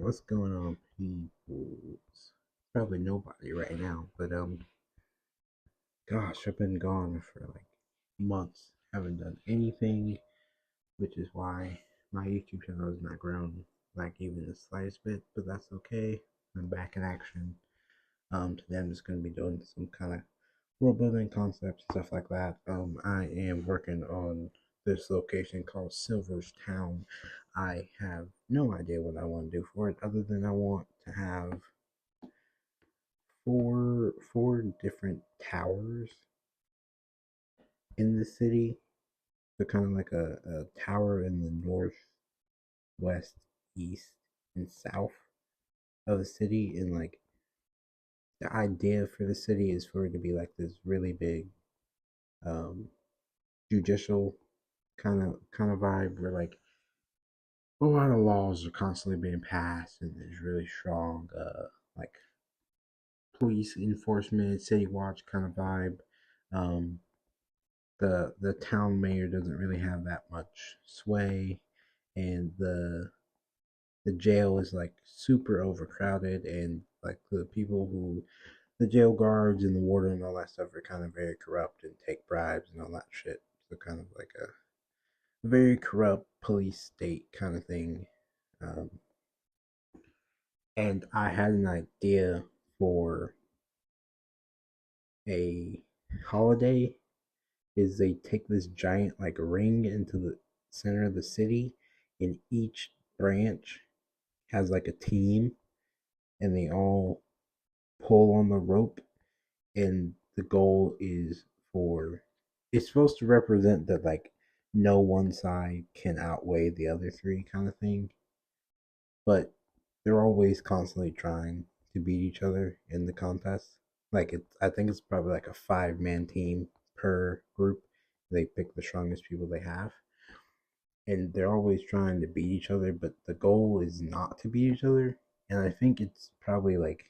What's going on, people? Probably nobody right now, but gosh, I've been gone for like months. Haven't done anything, which is why my YouTube channel has not grown like even the slightest bit. But that's okay. I'm back in action. Today I'm just gonna be doing some kind of world building concepts and stuff like that. I am working on this location called Silver's Town. I have no idea what I want to do for it, other than I want to have four different towers in the city. So kind of like a tower in the north, west, east, and south of the city. And like the idea for the city is for it to be like this really big um, judicial kind of vibe where like a lot of laws are constantly being passed and there's really strong like police enforcement, city watch kind of vibe. Um, the town mayor doesn't really have that much sway, and the jail is like super overcrowded, and like the people who the jail guards and the warden and all that stuff are kind of very corrupt and take bribes and all that shit. So kind of like a very corrupt police state kind of thing. Um, and I had an idea for a holiday is they take this giant like ring into the center of the city, and each branch has like a team, and they all pull on the rope, and the goal is for it's supposed to represent that like no one side can outweigh the other three kind of thing, but they're always constantly trying to beat each other in the contest. Like I think it's probably like a 5-man team per group. They pick the strongest people they have, and they're always trying to beat each other, but the goal is not to beat each other. And I think it's probably like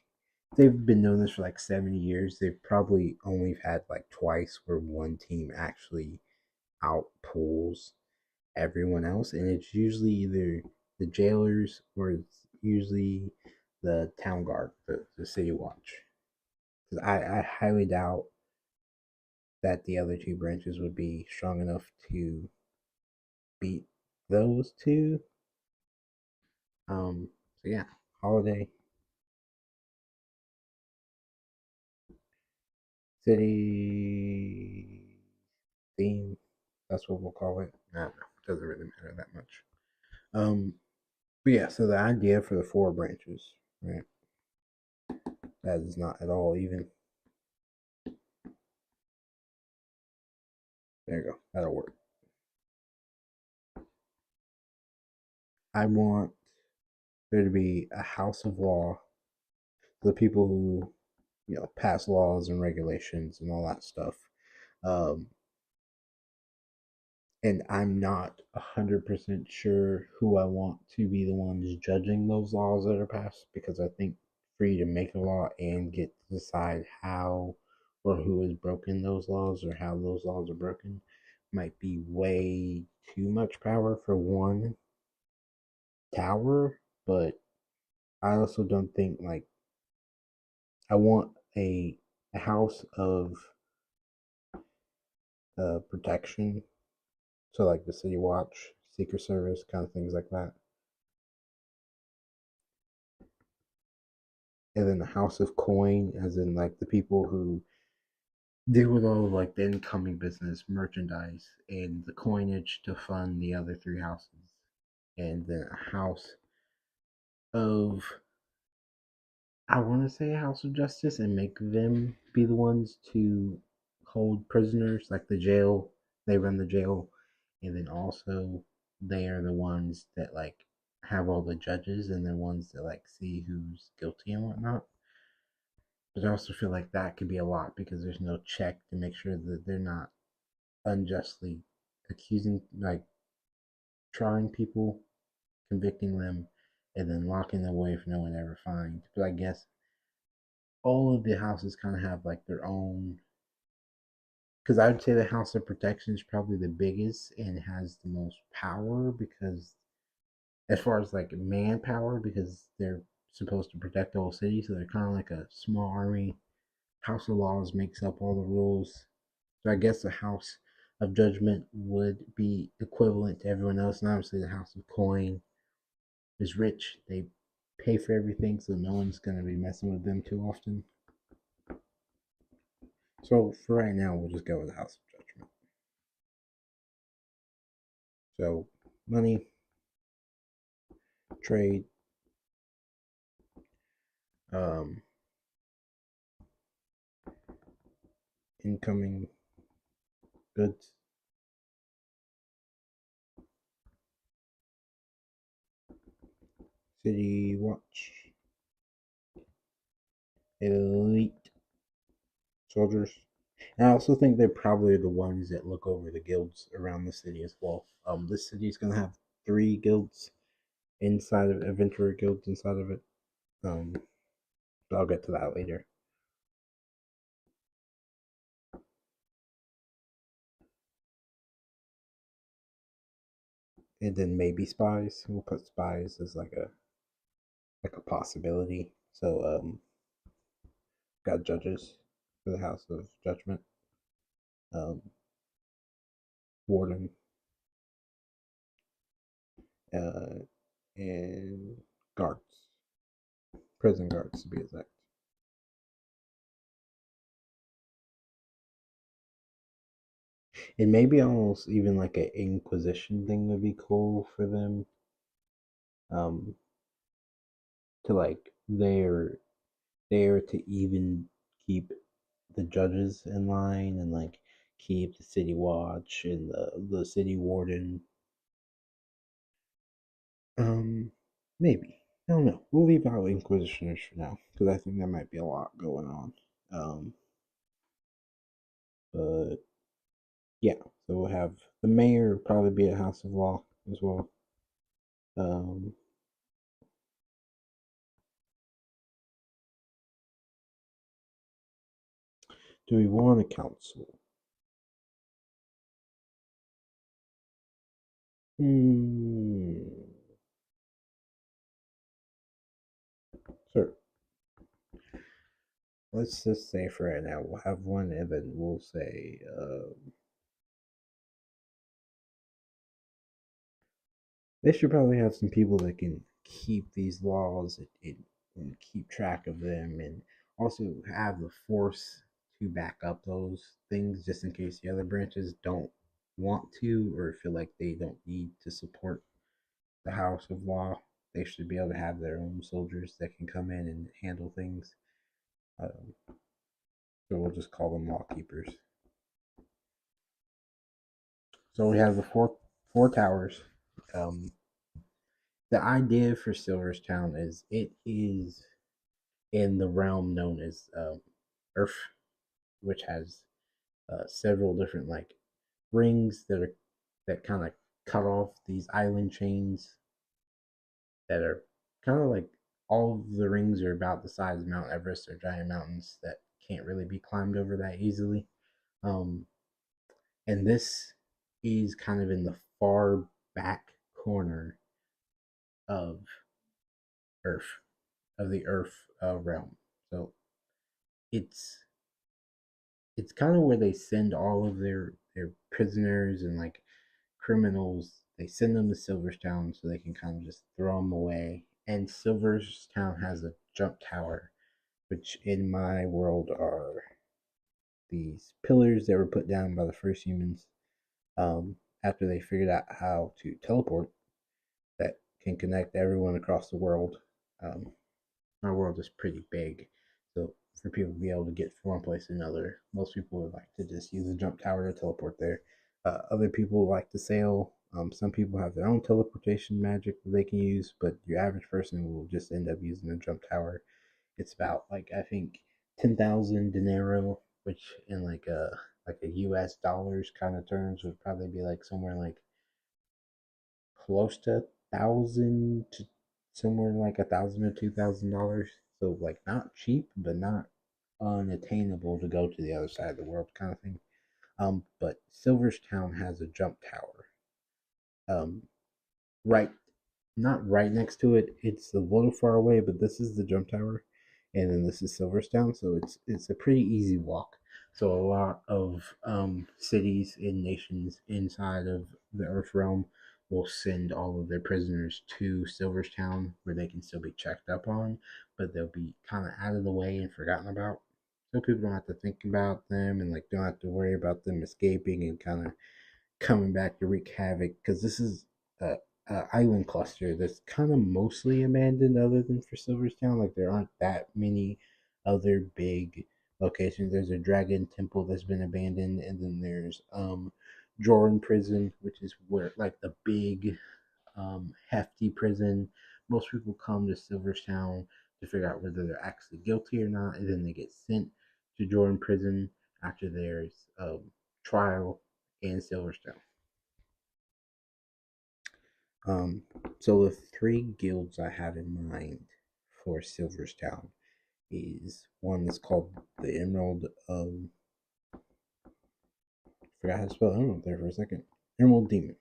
they've been doing this for like 70 years. They've probably only had like twice where one team actually outpulls everyone else, and it's usually either the jailers or it's usually the town guard, the city watch. Because I highly doubt that the other two branches would be strong enough to beat those two. So yeah, holiday city theme. That's what we'll call it. I don't know. It doesn't really matter that much. Um, but yeah, so the idea for the four branches, right? That is not at all even. There you go. That'll work. I want there to be a house of law for the people who, pass laws and regulations and all that stuff. Um, and I'm not 100% sure who I want to be the ones judging those laws that are passed, because I think for you to make a law and get to decide how or who has broken those laws or how those laws are broken might be way too much power for one tower. But I also don't think like I want a house of protection, so like the city watch, secret service, kind of things like that, and then the house of coin, as in like the people who deal with all of like the incoming business, merchandise, and the coinage to fund the other three houses, and then a house of I want to say a house of justice and make them be the ones to hold prisoners, like the jail. They run the jail, and then also they are the ones that like have all the judges and the ones that like see who's guilty and whatnot. But I also feel like that could be a lot because there's no check to make sure that they're not unjustly accusing, like trying people, convicting them, and then locking them away if no one ever finds. But I guess all of the houses kind of have like their own, because I would say the House of Protection is probably the biggest and has the most power because as far as like manpower, because they're supposed to protect the whole city, so they're kind of like a small army. House of Laws makes up all the rules. So I guess the House of Judgment would be equivalent to everyone else. And obviously, the House of Coin is rich. They pay for everything, so no one's going to be messing with them too often. So for right now, we'll just go with the House of Judgment. So money, trade, um, incoming goods, city watch, elite soldiers. And I also think they're probably the ones that look over the guilds around the city as well. This city is gonna have 3 guilds inside of adventurer guilds inside of it. Um, but I'll get to that later. And then maybe spies. We'll put spies as like a possibility. So got judges for the House of Judgment. Um, warden, uh, and guards, prison guards to be exact. And maybe almost even like an Inquisition thing would be cool for them. Um, to like there to even keep the judges in line and like keep the city watch and the city warden. Um, maybe I don't know. We'll leave out Inquisitioners for now because I think there might be a lot going on. Um, but yeah, so we'll have the mayor probably be a House of Law as well. Um, do we want a council? Hmm. Sure. Let's just say for right now we'll have one, and then we'll say they should probably have some people that can keep these laws and keep track of them, and also have the force to back up those things just in case the other branches don't want to or feel like they don't need to support the House of Law. They should be able to have their own soldiers that can come in and handle things. Um, so we'll just call them law keepers. So we have the four towers. Um, the idea for Silverstown is it is in the realm known as Earth, which has several different like rings that kind of cut off these island chains that are kind of like all of the rings are about the size of Mount Everest or giant mountains that can't really be climbed over that easily. Um, and this is kind of in the far back corner of Earth, of the Earth realm. So it's it's kind of where they send all of their prisoners and like criminals. They send them to Silverstown so they can kind of just throw them away. And Silverstown has a jump tower, which in my world are these pillars that were put down by the first humans after they figured out how to teleport that can connect everyone across the world. Um, my world is pretty big, so for people to be able to get from one place to another, most people would like to just use a jump tower to teleport there. Other people like to sail. Some people have their own teleportation magic that they can use, but your average person will just end up using a jump tower. It's about like I think 10,000 dinero, which in like a U.S. dollars kind of terms would probably be like somewhere like close to 1,000 to somewhere like 1,000 to $2,000. So like not cheap, but not unattainable to go to the other side of the world kind of thing. But Silverstown has a jump tower. Um, right not right next to it. It's a little far away, but this is the jump tower, and then this is Silverstown, so it's a pretty easy walk. So a lot of cities and nations inside of the Earth realm will send all of their prisoners to Silverstown, where they can still be checked up on, but they'll be kind of out of the way and forgotten about. So people don't have to think about them and like don't have to worry about them escaping and kind of coming back to wreak havoc because this is a island cluster that's kind of mostly abandoned other than for Silverstown. Like there aren't that many other big locations. There's a dragon temple that's been abandoned, and then there's Joran prison, which is where like the big hefty prison. Most people come to Silverstown to figure out whether they're actually guilty or not, and then they get sent to Jordan prison after there's trial in Silverstone. Um, so the three guilds I have in mind for Silverstown is one that's called the Emerald. Forgot how to spell Emerald there for a second. Emerald Demon,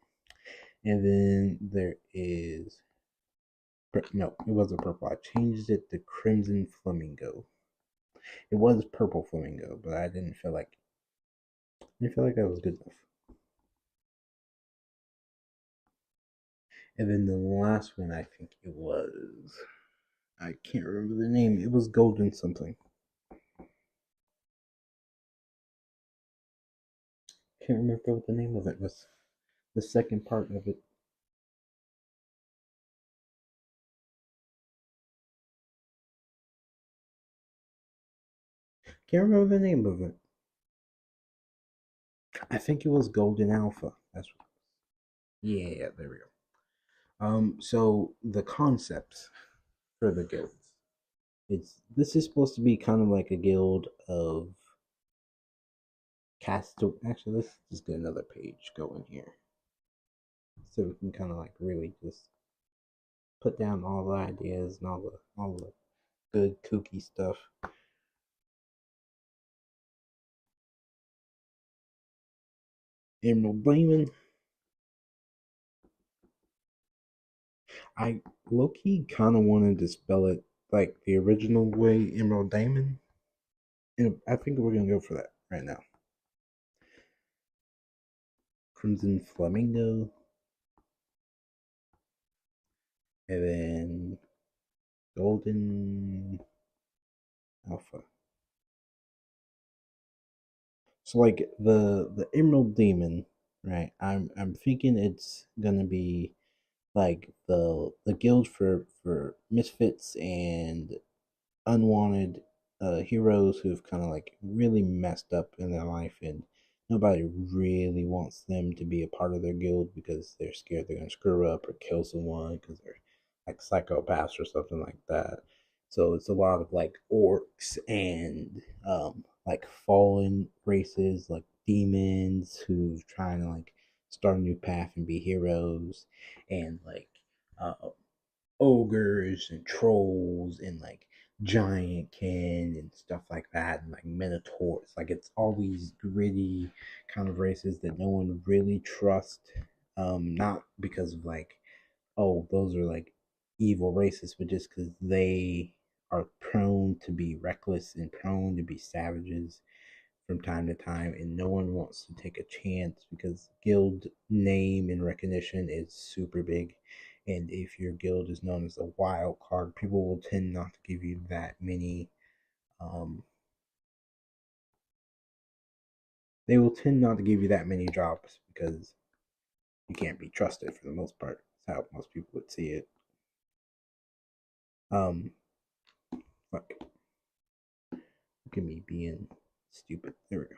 and then there is no, it wasn't purple. I changed it to Crimson Flamingo. It was Purple Flamingo, but I didn't feel like that was good enough. And then the last one, I think it was. I can't remember the name. It was Golden something. Can't remember what the name of it was. The second part of it. Can't remember the name of it. I think it was Golden Alpha. That's what. Yeah, there we go. So the concepts for the guilds. It's this is supposed to be kind of like a guild of cast. Actually, let's just get another page going here, so we can kind of like really just put down all the ideas and all the good kooky stuff. Emerald Demon. I low key kind of wanted to spell it like the original way, Emerald Diamond. And I think we're gonna go for that right now. Crimson Flamingo, and then Golden Alpha. So like the Emerald Demon, right? I'm thinking it's gonna be like the guild for misfits and unwanted heroes who've kind of like really messed up in their life, and nobody really wants them to be a part of their guild because they're scared they're gonna screw up or kill someone because they're like psychopaths or something like that. So it's a lot of like orcs and like fallen races like demons who's trying to like start a new path and be heroes, and like uh, ogres and trolls and like giant kin and stuff like that, and like minotaurs. Like it's all these gritty kind of races that no one really trusts. Not because of like, oh, those are like evil races, but just because they are prone to be reckless and prone to be savages from time to time, and no one wants to take a chance because guild name and recognition is super big. And if your guild is known as a wild card, people will tend not to give you that many. Um, they will tend not to give you that many jobs because you can't be trusted for the most part. That's how most people would see it. Um, fuck. Look at me being stupid. There we go.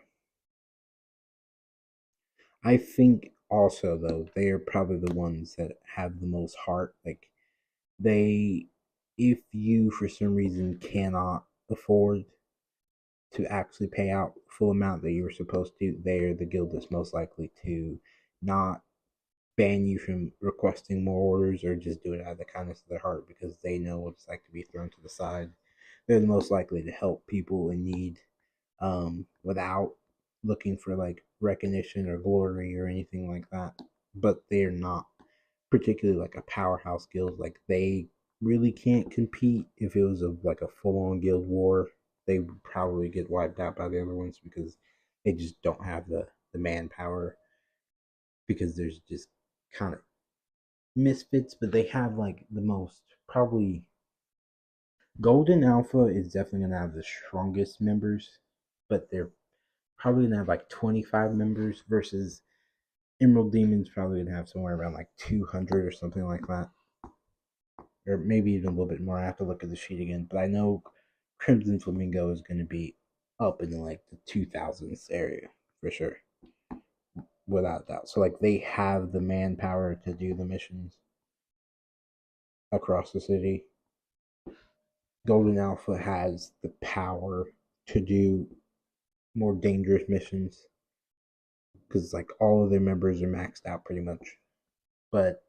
I think also though they are probably the ones that have the most heart. Like they, if you for some reason cannot afford to actually pay out full amount that you were supposed to, they're the guild that's most likely to not ban you from requesting more orders or just do it out of the kindness of their heart because they know what it's like to be thrown to the side. They're the most likely to help people in need without looking for like recognition or glory or anything like that. But they're not particularly like a powerhouse guild, like they really can't compete. If it was like a full-on guild war, they would probably get wiped out by the other ones because they just don't have the manpower, because there's just kind of misfits. But they have like the most, probably Golden Alpha is definitely gonna have the strongest members, but they're probably gonna have like 25 members versus Emerald Demon's probably gonna have somewhere around like 200 or something like that, or maybe even a little bit more. I have to look at the sheet again, but I know Crimson Flamingo is gonna be up in like the 2000s area for sure, without doubt. So like they have the manpower to do the missions across the city. Golden Alpha has the power to do more dangerous missions because like all of their members are maxed out pretty much. But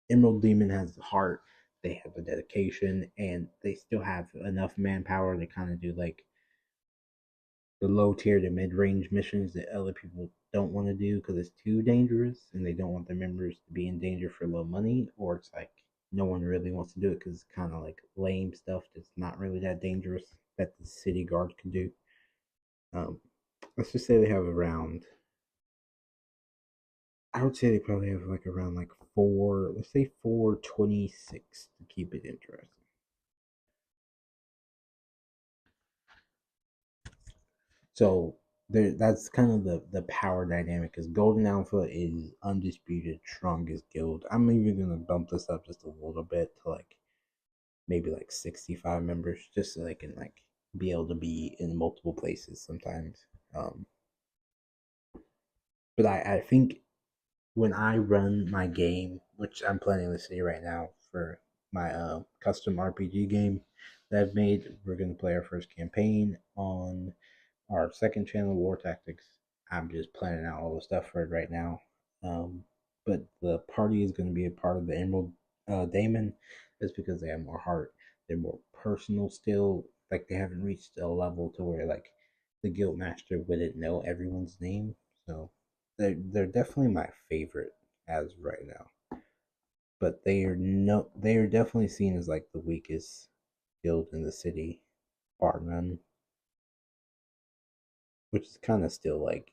Emerald Demon has the heart, they have the dedication, and they still have enough manpower to kind of do like the low tier to mid range missions that other people don't want to do because it's too dangerous and they don't want their members to be in danger for low money, or it's like no one really wants to do it because it's kind of like lame stuff that's not really that dangerous that the city guard can do. Um, let's just say they have around, I would say they probably have like around like four, let's say 426 to keep it interesting. So that's kind of the power dynamic. Because Golden Alpha is undisputed strongest guild. I'm even gonna bump this up just a little bit to like maybe like 65 members, just so they can like be able to be in multiple places sometimes. Um, but I think when I run my game, which I'm planning to see right now for my custom RPG game that I've made, we're gonna play our first campaign on our second channel, War Tactics. I'm just planning out all the stuff for it right now. But the party is going to be a part of the Emerald Daemon. That's because they have more heart. They're more personal still. Like they haven't reached a level to where like the guild master wouldn't know everyone's name. So they're definitely my favorite as right now. But they are definitely seen as like the weakest guild in the city, bar none, which is kind of still like,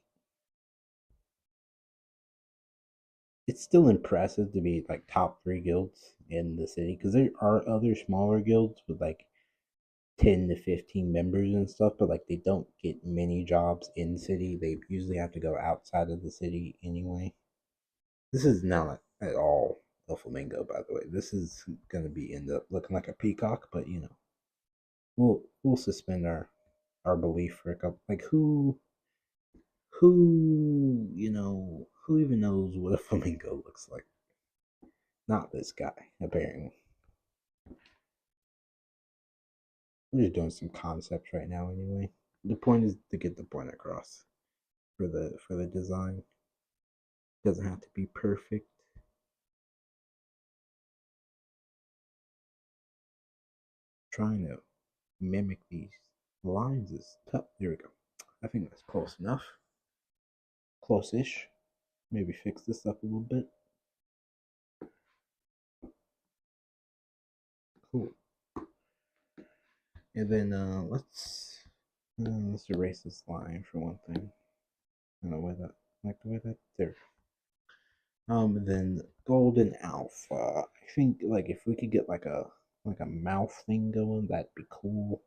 it's still impressive to be like top three guilds in the city, because there are other smaller guilds with like 10 to 15 members and stuff, but like they don't get many jobs in the city. They usually have to go outside of the city anyway. This is not at all a flamingo, by the way. This is gonna be end up looking like a peacock, but you know, we'll suspend our belief for a couple. Like who even knows what a flamingo looks like? Not this guy, apparently. We're just doing some concepts right now anyway. The point is to get the point across for the design. It doesn't have to be perfect. Trying to mimic these lines is tough. There we go. I think that's close enough. Close-ish. Maybe fix this up a little bit. Cool. And then let's erase this line for one thing. I don't know why that, like the way that there. Then Golden Alpha. I think like if we could get like a mouth thing going, that'd be cool.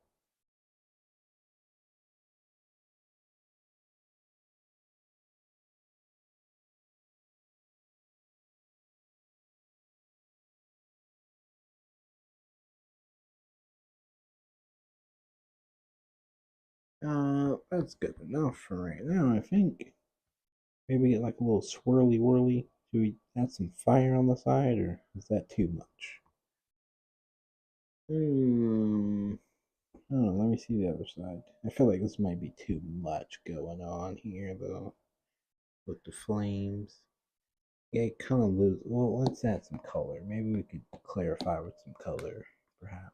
That's good enough for right now, I think. Maybe get like a little swirly whirly. Do we add some fire on the side, or is that too much? Hmm. Oh, let me see the other side. I feel like this might be too much going on here, though, with the flames. Yeah, it kind of lose. Well, let's add some color. Maybe we could clarify with some color, perhaps.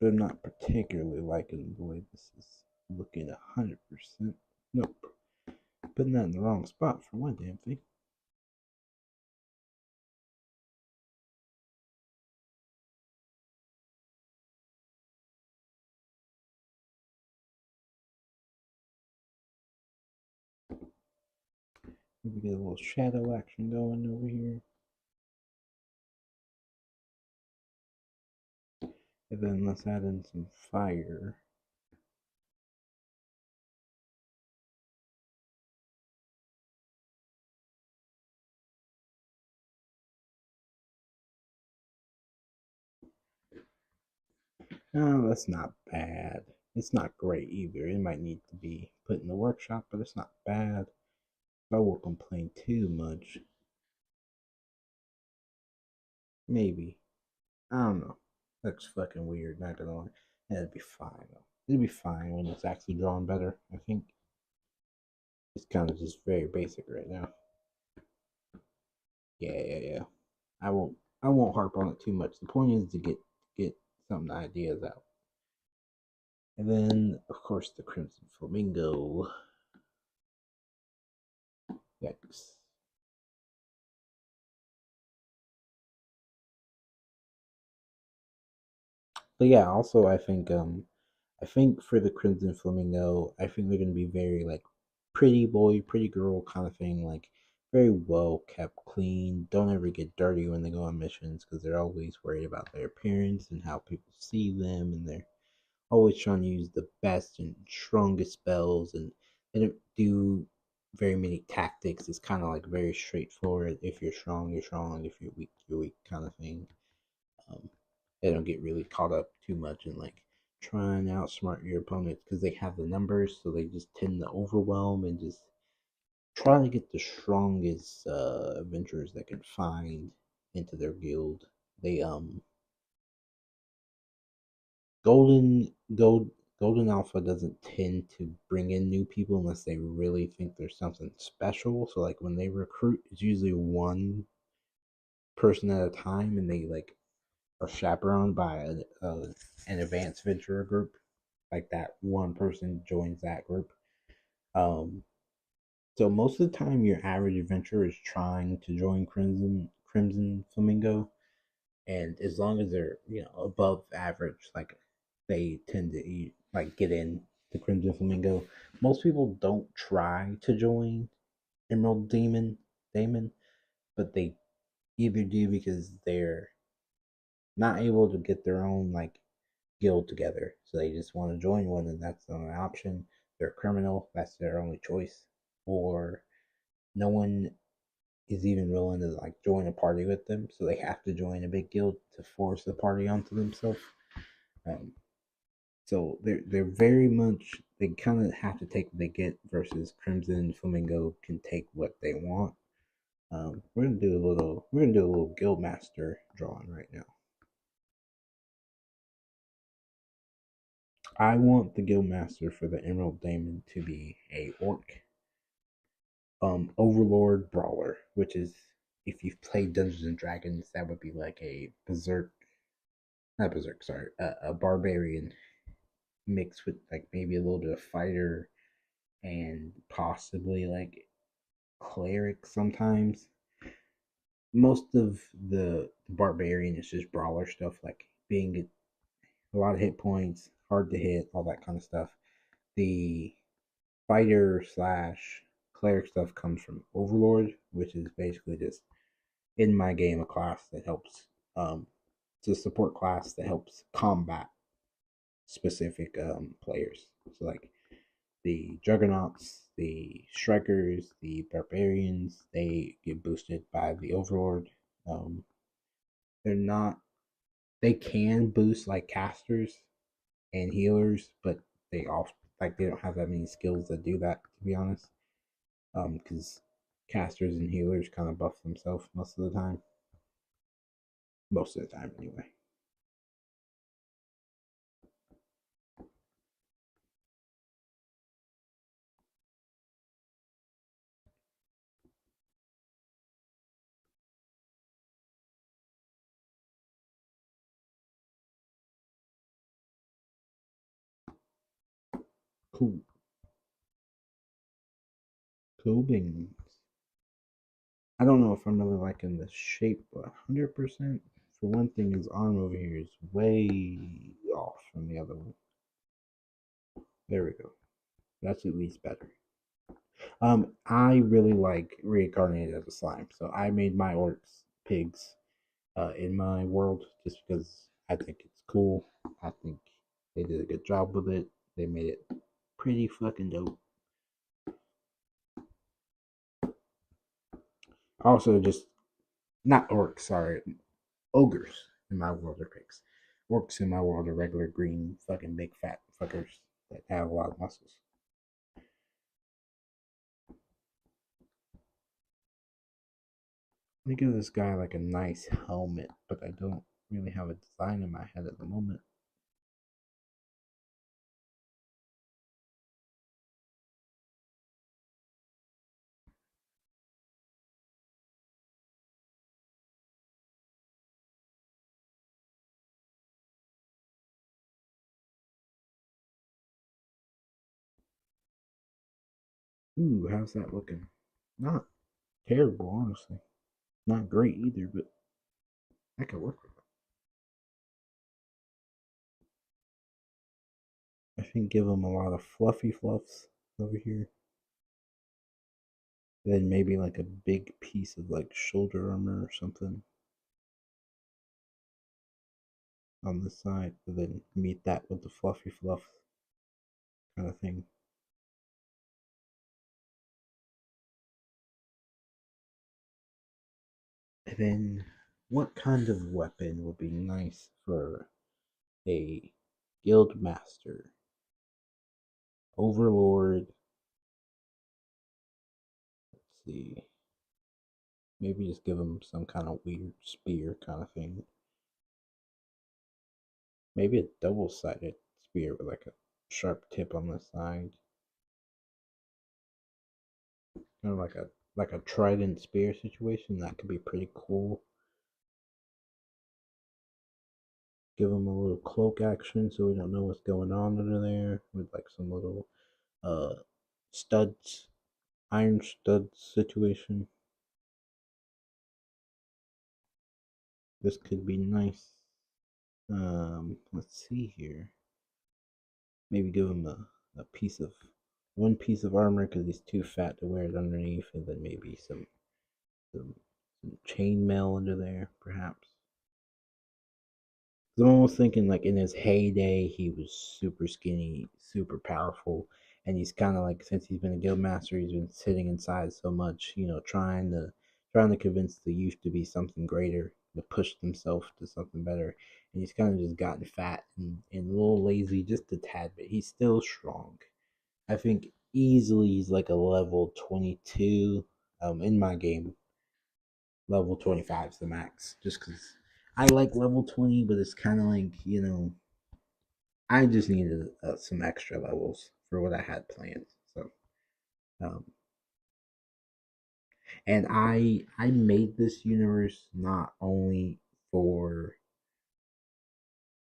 But I'm not particularly liking the way this is looking 100%. Nope. Putting that in the wrong spot for one damn thing. Maybe get a little shadow action going over here. And then let's add in some fire. Oh, that's not bad. It's not great either. It might need to be put in the workshop, but it's not bad. I won't complain too much. Maybe. I don't know. Looks fucking weird, not gonna lie. It'll be fine though. It'll be fine when it's actually drawn better. I think it's kind of just very basic right now. Yeah. I won't harp on it too much. The point is to get some ideas out. And then of course the Crimson Flamingo. Yikes. But yeah, also I think for the Crimson Flamingo, I think they're gonna be very like pretty boy, pretty girl kind of thing, like very well kept, clean. Don't ever get dirty when they go on missions because they're always worried about their appearance and how people see them, and they're always trying to use the best and strongest spells, and they don't do very many tactics. It's kind of like very straightforward. If you're strong, you're strong. If you're weak, kind of thing. Um, they don't get really caught up too much in like trying to outsmart your opponents because they have the numbers, so they just tend to overwhelm and just try to get the strongest adventurers that can find into their guild. They golden gold golden alpha doesn't tend to bring in new people unless they really think there's something special. So like when they recruit, it's usually one person at a time, and they like are chaperoned by an advanced venturer group. Like that one person joins that group. Um, so most of the time, your average adventurer is trying to join Crimson Flamingo, and as long as they're above average, like they tend to like get in the Crimson Flamingo. Most people don't try to join Emerald Demon, but they either do because they're not able to get their own like guild together. So they just want to join one, and that's not an option. They're a criminal, that's their only choice. Or no one is even willing to like join a party with them, so they have to join a big guild to force the party onto themselves. Um, so they're very much they kind of have to take what they get versus Crimson Flamingo can take what they want. We're gonna do a little Guildmaster drawing right now. I want the Guildmaster for the Emerald Daemon to be a orc Overlord Brawler, which is if you've played Dungeons and Dragons, that would be like a berserk, not berserk, sorry, a barbarian mixed with like maybe a little bit of fighter and possibly like cleric sometimes. Most of the barbarian is just brawler stuff, like being a lot of hit points, hard to hit, all that kind of stuff. The fighter slash cleric stuff comes from Overlord, which is basically just in my game a class that helps it's a support class that helps combat specific players. So like the Juggernauts, the Strikers, the Barbarians, they get boosted by the Overlord. They're not they can boost like casters and healers, but they all like they don't have that many skills that do that to be honest. Because casters and healers kind of buff themselves most of the time. Most of the time, anyway. Cool. Cool beans. I don't know if I'm really liking the shape 100%. For one thing, his arm over here is way off from the other one. There we go. That's at least better. I really like reincarnated as a slime, so I made my orcs pigs in my world just because I think it's cool. I think they did a good job with it. They made it pretty fucking dope. Also, just not orcs, sorry, ogres in my world are pigs. Orcs in my world are regular green fucking big fat fuckers that have a lot of muscles. Let me give this guy like a nice helmet, but I don't really have a design in my head at the moment. Ooh, how's that looking? Not terrible, honestly. Not great either, but I could work with it. I think give him a lot of fluffy fluffs over here. Then maybe like a big piece of like shoulder armor or something on this side, and then meet that with the fluffy fluff kind of thing. And then what kind of weapon would be nice for a guild master, overlord? Let's see. Maybe just give him some kind of weird spear kind of thing. Maybe a double-sided spear with like a sharp tip on the side. Kind of like a trident spear situation. That could be pretty cool. Give him a little cloak action so we don't know what's going on under there with like some little uh studs, iron studs situation. This could be nice. Let's see here. Maybe give him a piece of one piece of armor because he's too fat to wear it underneath, and then maybe some, some chainmail under there, perhaps. 'Cause I'm almost thinking like in his heyday, he was super skinny, super powerful, and he's kind of like since he's been a guild master, he's been sitting inside so much, trying to convince the youth to be something greater, to push themselves to something better, and he's kind of just gotten fat and a little lazy, just a tad bit. He's still strong. I think easily he's like a level 22. In my game, level 25 is the max, just because I like level 20, but it's kind of like, I just needed some extra levels for what I had planned. So, um, and I made this universe not only for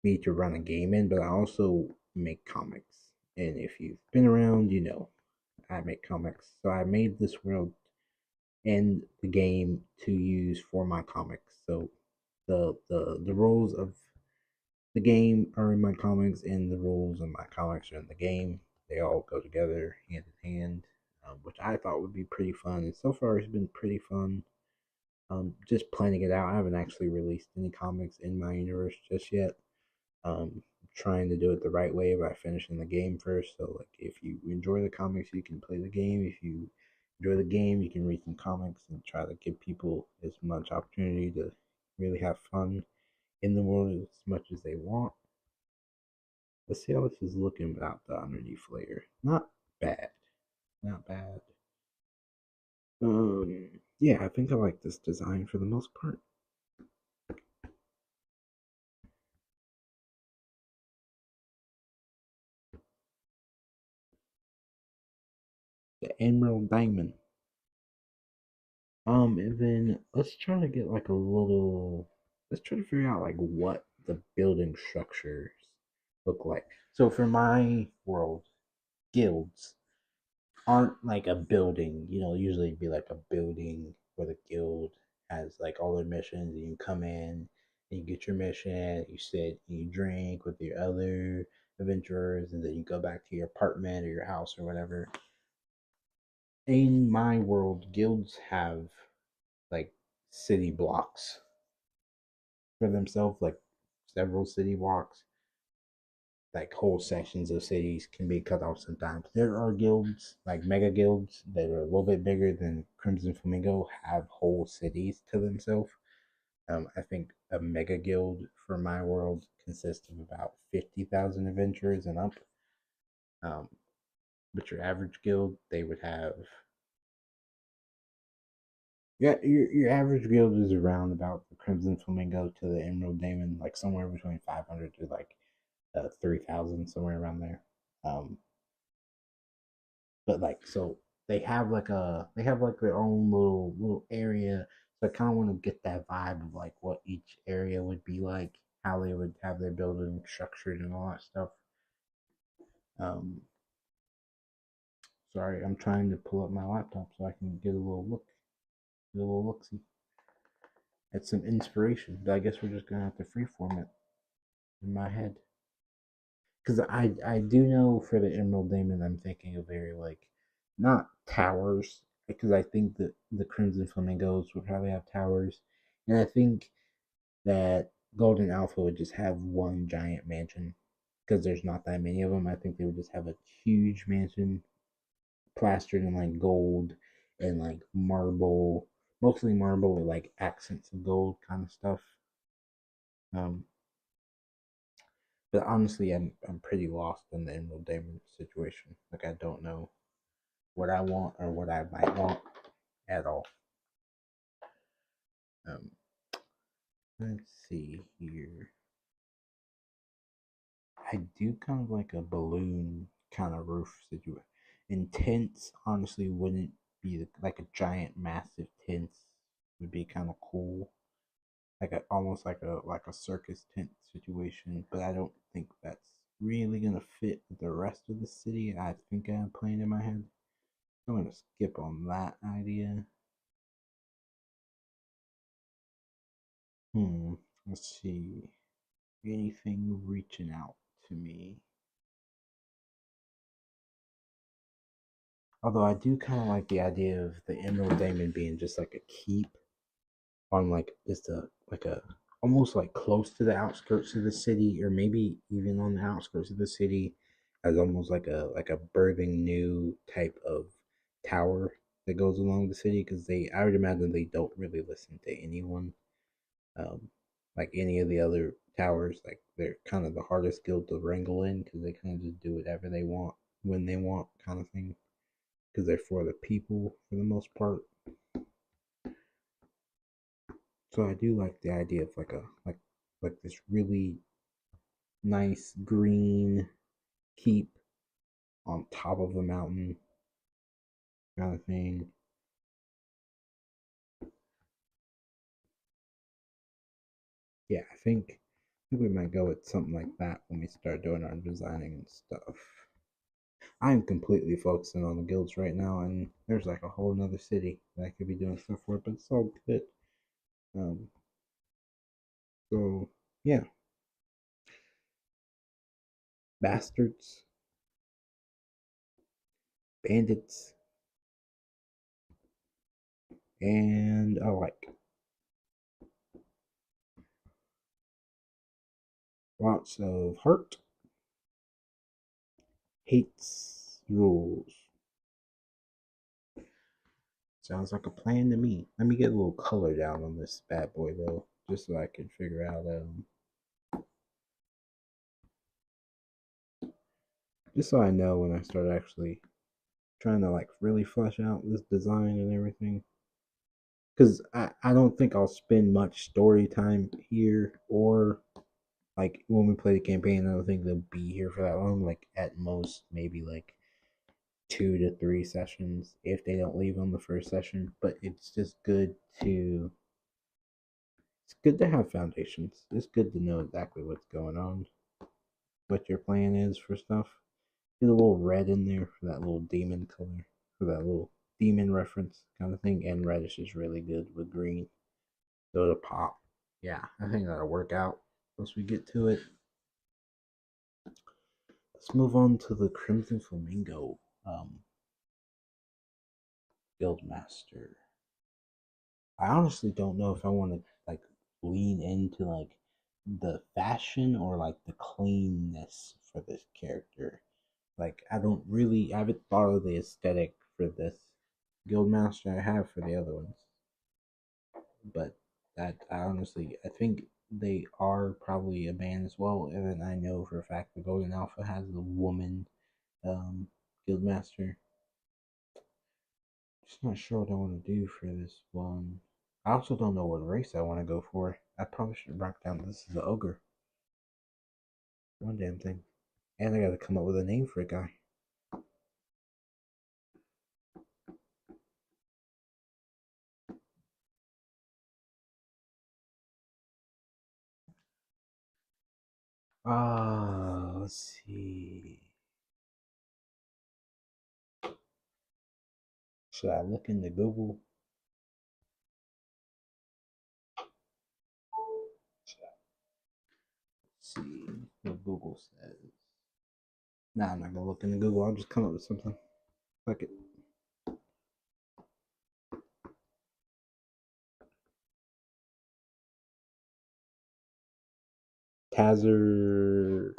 me to run a game in, but I also make comics. And if you've been around, I make comics. So I made this world and the game to use for my comics. So the rules of the game are in my comics, and the rules in my comics are in the game. They all go together hand in hand, which I thought would be pretty fun. And so far, it's been pretty fun. Just planning it out. I haven't actually released any comics in my universe just yet. Trying to do it the right way by finishing the game first. So, like, if you enjoy the comics, you can play the game. If you enjoy the game, you can read some comics and try to give people as much opportunity to really have fun in the world as much as they want. Let's see how this is looking without the underneath layer. Not bad. Not bad. Yeah, I think I like this design for the most part. The Emerald Diamond. And then let's try to get like a little. Let's try to figure out like what the building structures look like. So for my world, guilds aren't like a building. Usually it'd be like a building where the guild has like all their missions, and you come in and you get your mission, you sit and you drink with your other adventurers, and then you go back to your apartment or your house or whatever. in my world, guilds have like city blocks for themselves, like several city blocks. Like whole sections of cities can be cut off sometimes. There are guilds, like mega guilds, that are a little bit bigger than Crimson Flamingo, have whole cities to themselves. I think a mega guild for my world consists of about 50,000 adventurers and up. Um, but your average guild, they would have, yeah, your average guild is around about the Crimson Flamingo to the Emerald Daemon, like somewhere between 500 to like 3,000, somewhere around there. Um, but like so they have like their own little area. So I kind of want to get that vibe of like what each area would be like, how they would have their building structured and all that stuff. Um, sorry, I'm trying to pull up my laptop so I can get a little look see. It's some inspiration. But I guess we're just gonna have to freeform it in my head. Because I do know for the Emerald Daemon, I'm thinking of very like not towers, because I think that the Crimson Flamingos would probably have towers, and I think that Golden Alpha would just have one giant mansion because there's not that many of them. I think they would just have a huge mansion plastered in like gold and like marble, mostly marble with like accents of gold kind of stuff. Um, but honestly, I'm pretty lost in the Emerald Daemon situation. Like I don't know what I want or what I might want at all. Um, let's see here. I do kind of like a balloon kind of roof situation. And tents, honestly, wouldn't be like a giant, massive tent. Would be kind of cool, like almost like a circus tent situation. But I don't think that's really gonna fit the rest of the city. I think I have planned in my head. I'm gonna skip on that idea. Hmm. Let's see. Anything reaching out to me? Although I do kind of like the idea of the Emerald Daemon being just like a keep on like just a like a almost like close to the outskirts of the city, or maybe even on the outskirts of the city, as almost like a birthing new type of tower that goes along the city. Because they, I would imagine they don't really listen to anyone, um, like any of the other towers. Like they're kind of the hardest guild to wrangle in because they kind of just do whatever they want when they want, kind of thing. Because they're for the people for the most part. So I do like the idea of like a like this really nice green keep on top of a mountain kind of thing. Yeah, I think we might go with something like that when we start doing our designing and stuff. I'm completely focusing on the guilds right now, and there's like a whole nother city that I could be doing stuff for, but it's all good. Um, so yeah, bastards, bandits, and alike. Lots of heart, hates, rules. Sounds like a plan to me. Let me get a little color down on this bad boy though, just so I can figure out just so I know when I start actually trying to like really flesh out this design and everything. Because I don't think I'll spend much story time here, or like when we play the campaign, I don't think they'll be here for that long. Like at most, maybe like 2 to 3 sessions if they don't leave on the first session. But it's good to have foundations. It's good to know exactly what's going on, what your plan is for stuff. Get a little red in there for that little demon color, for that little demon reference kind of thing. And reddish is really good with green. So it'll pop. Yeah, I think that'll work out once we get to it. Let's move on to the Crimson Flamingo. Um, Guildmaster. I honestly don't know if I want to like lean into like the fashion or like the cleanness for this character. Like I haven't thought of the aesthetic for this Guildmaster I have for the other ones. But that I honestly I think they are probably a band as well. And then I know for a fact the Golden Alpha has a woman um Guildmaster. Just not sure what I want to do for this one. I also don't know what race I want to go for. I probably should rock down this is an ogre. One damn thing. And I gotta come up with a name for a guy. Let's see. Should I look into Google? Let's see what Google says. Nah, I'm not gonna look into Google. I'll just come up with something. Fuck it. Tazzer.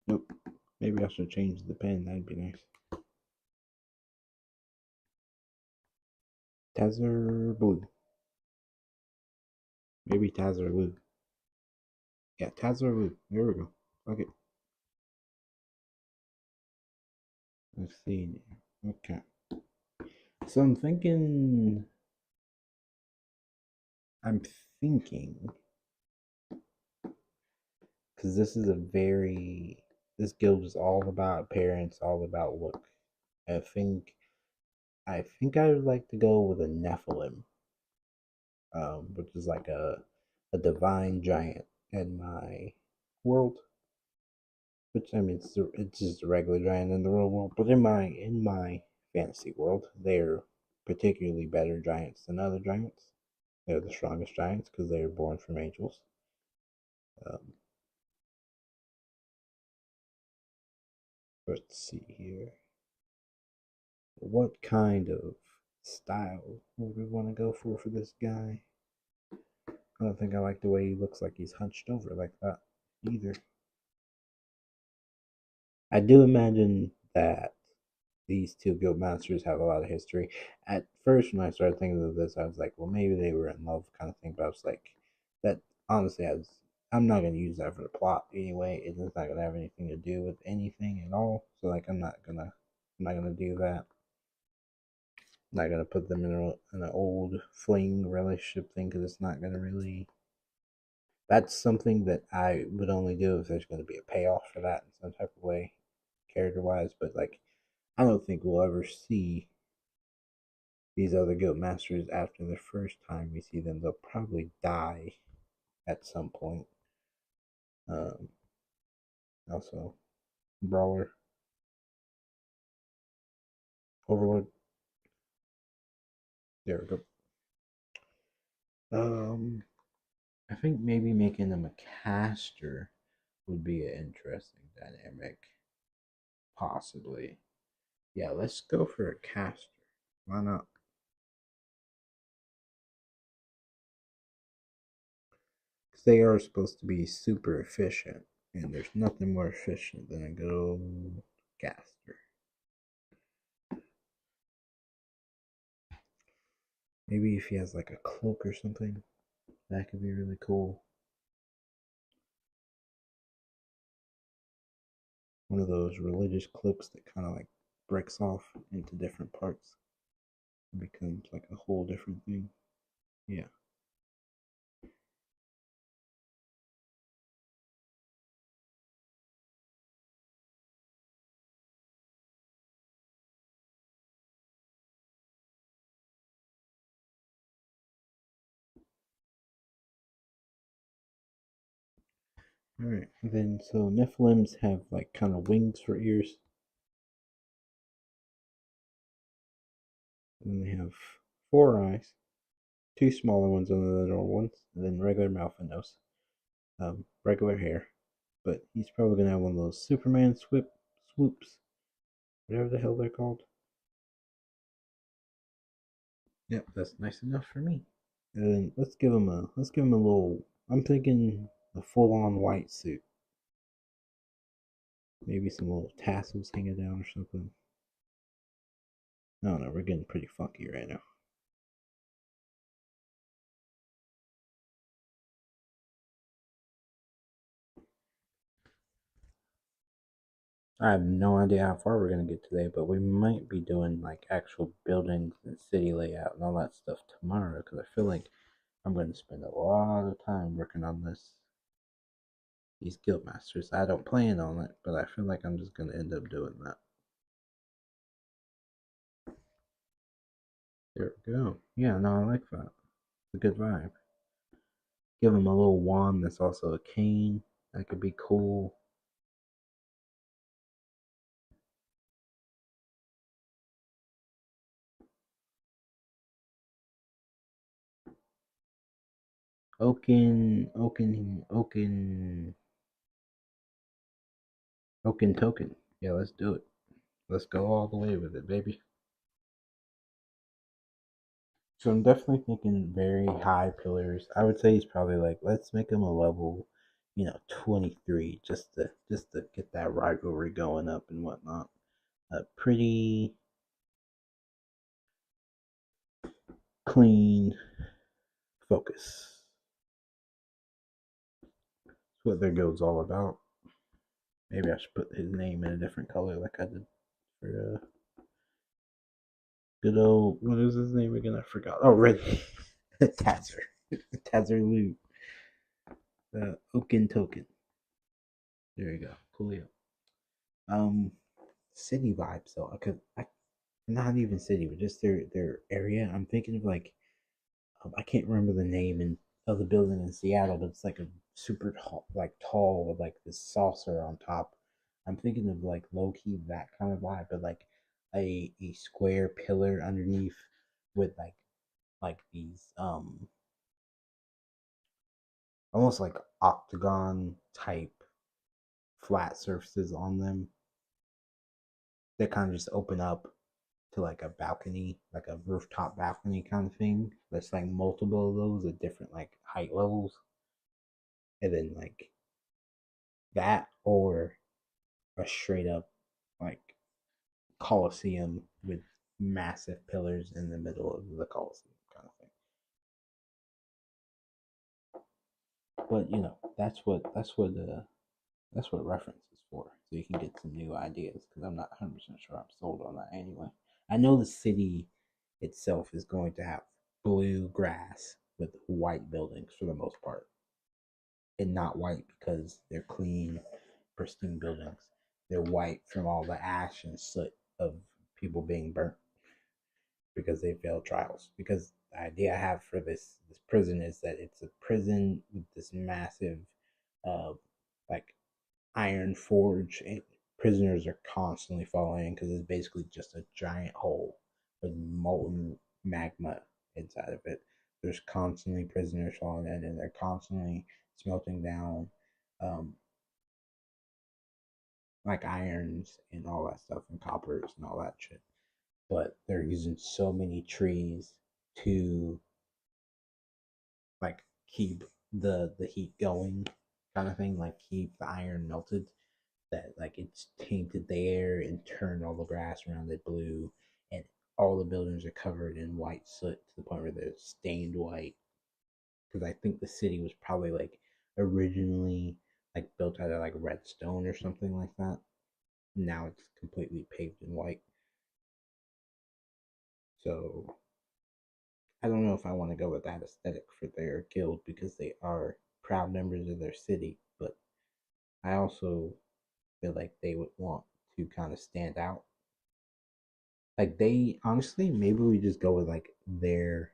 Nope. Maybe I should change the pen. That'd be nice. Tazzer Blue. Maybe Tazzer Blue. Yeah, Tazzer Blue. There we go. Fuck it. Let's see. Okay. So I'm thinking, because this guild is all about appearance, all about look. I think, I think I would like to go with a Nephilim, which is like a divine giant in my world. Which I mean, it's just a regular giant in the real world, but in my fantasy world, they're particularly better giants than other giants. They're the strongest giants because they are born from angels. Um, let's see here. What kind of style would we want to go for this guy? I don't think I like the way he looks like he's hunched over like that either. I do imagine that these two guild masters have a lot of history. At first, when I started thinking of this, I was like, well, maybe they were in love, kind of thing. But I was like, that honestly, I'm not gonna use that for the plot anyway. It's not gonna have anything to do with anything at all. So like, I'm not gonna do that. I'm not gonna put them in an old fling relationship thing because it's not gonna really. That's something that I would only do if there's going to be a payoff for that in some type of way, character wise. But like, I don't think we'll ever see these other guild masters after the first time we see them. They'll probably die at some point. Um, also, brawler, overlord. There we go. I think maybe making them a caster would be an interesting dynamic. Possibly. Yeah, let's go for a caster. Why not? Because they are supposed to be super efficient, and there's nothing more efficient than a good old caster. Maybe if he has like a cloak or something, that could be really cool. One of those religious cloaks that kind of like breaks off into different parts and becomes like a whole different thing. Yeah. All right. Then so Nephilims have like kind of wings for ears, and they have 4 eyes, two smaller ones on the normal ones, and then regular mouth and nose, regular hair, but he's probably gonna have one of those Superman swoops, whatever the hell they're called. Yep, that's nice enough for me. And let's give him a little. I'm thinking a full-on white suit, maybe some little tassels hanging down or something. I don't know. We're getting pretty funky right now. I have no idea how far we're gonna get today, but we might be doing like actual buildings and city layout and all that stuff tomorrow because I feel like I'm going to spend a lot of time working on these guild masters. I don't plan on it, but I feel like I'm just going to end up doing that. There we go. Yeah, no, I like that. It's a good vibe. Give him a little wand that's also a cane. That could be cool. Oaken token. Yeah, let's do it. Let's go all the way with it, baby. So I'm definitely thinking very high pillars. I would say he's probably like, let's make him a level, 23, just to get that rivalry going up and whatnot. A pretty clean focus. That's what their guild's all about. Maybe I should put his name in a different color like I did for good old, what is his name again? I forgot. Oh, red. Tazzer. Tazzer Lou. Oaken Token. There you go. Coolio. Um, City vibes though. Not even city, but just their area. I'm thinking of like I can't remember the name of the building in Seattle, but it's like a super tall with like this saucer on top. I'm thinking of like low key that kind of vibe, but like a square pillar underneath with like these almost like octagon type flat surfaces on them that kind of just open up to like a balcony, like a rooftop balcony kind of thing. That's like multiple of those at different like height levels. And then like that or a straight up like coliseum with massive pillars in the middle of the coliseum kind of thing. But that's what reference is for, so you can get some new ideas. Because I'm not 100% sure I'm sold on that anyway. I know the city itself is going to have blue grass with white buildings for the most part, and not white because they're clean, pristine buildings. They're white from all the ash and soot of people being burnt because they failed trials. Because the idea I have for this prison is that it's a prison with this massive, uh, like iron forge, and prisoners are constantly falling in because it's basically just a giant hole with molten magma inside of it. There's constantly prisoners falling in, and they're constantly smelting down, um, like irons and all that stuff, and coppers and all that shit. But they're using so many trees to like keep the heat going, kind of thing, like keep the iron melted, that like it's tainted the air and turned all the grass around it blue, and all the buildings are covered in white soot to the point where they're stained white. Because I think the city was probably like originally like built out of like red stone or something like that. Now it's completely paved in white. So I don't know if I want to go with that aesthetic for their guild because they are proud members of their city, but I also feel like they would want to kind of stand out. Like they honestly, maybe we just go with like their,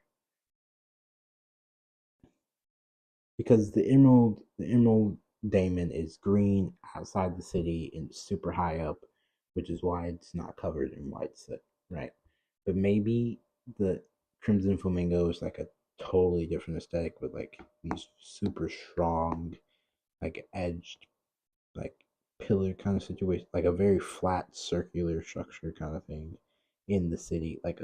because the emerald daemon is green outside the city and super high up, which is why it's not covered in white soot, right? But maybe the crimson flamingo is like a totally different aesthetic with like these super strong, like edged like pillar kind of situation, like a very flat circular structure kind of thing in the city, like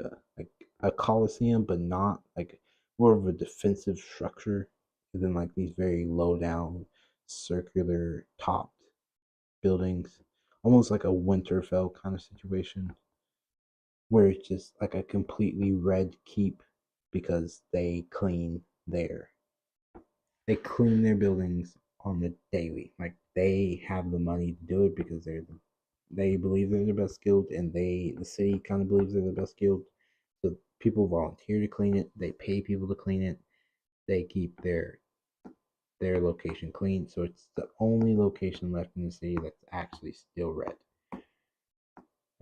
a coliseum, but not like more of a defensive structure than like these very low down circular topped buildings, almost like a Winterfell kind of situation where it's just like a completely red keep because they clean their buildings on the daily. Like they have the money to do it because they believe they're the best guild, and the city kind of believes they're the best guild. So people volunteer to clean it. They pay people to clean it. They keep their location clean. So it's the only location left in the city that's actually still red.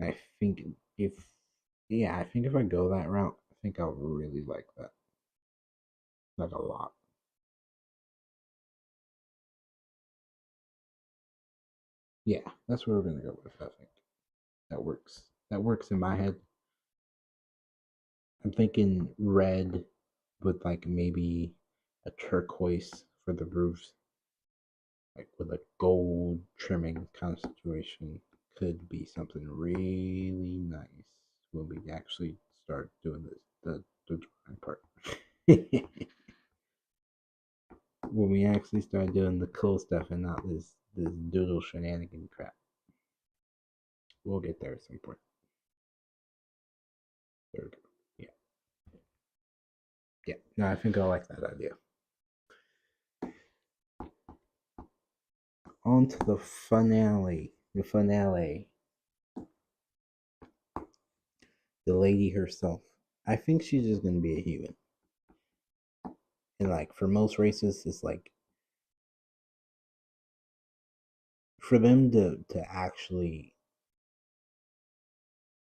I think if I think if I go that route, I think I'll really like that. Like a lot. Yeah, that's what we're gonna go with. I think that works. That works in my head. I'm thinking red with like maybe a turquoise for the roofs, like with a gold trimming kind of situation. Could be something really nice when we actually start doing this, the drawing part. When we actually start doing the cool stuff and not this doodle shenanigan crap. We'll get there at some point. There we go. Yeah. Yeah. No, I think I like that idea. On to the finale. The finale. The lady herself. I think she's just gonna be a human. And like for most races, it's like for them to actually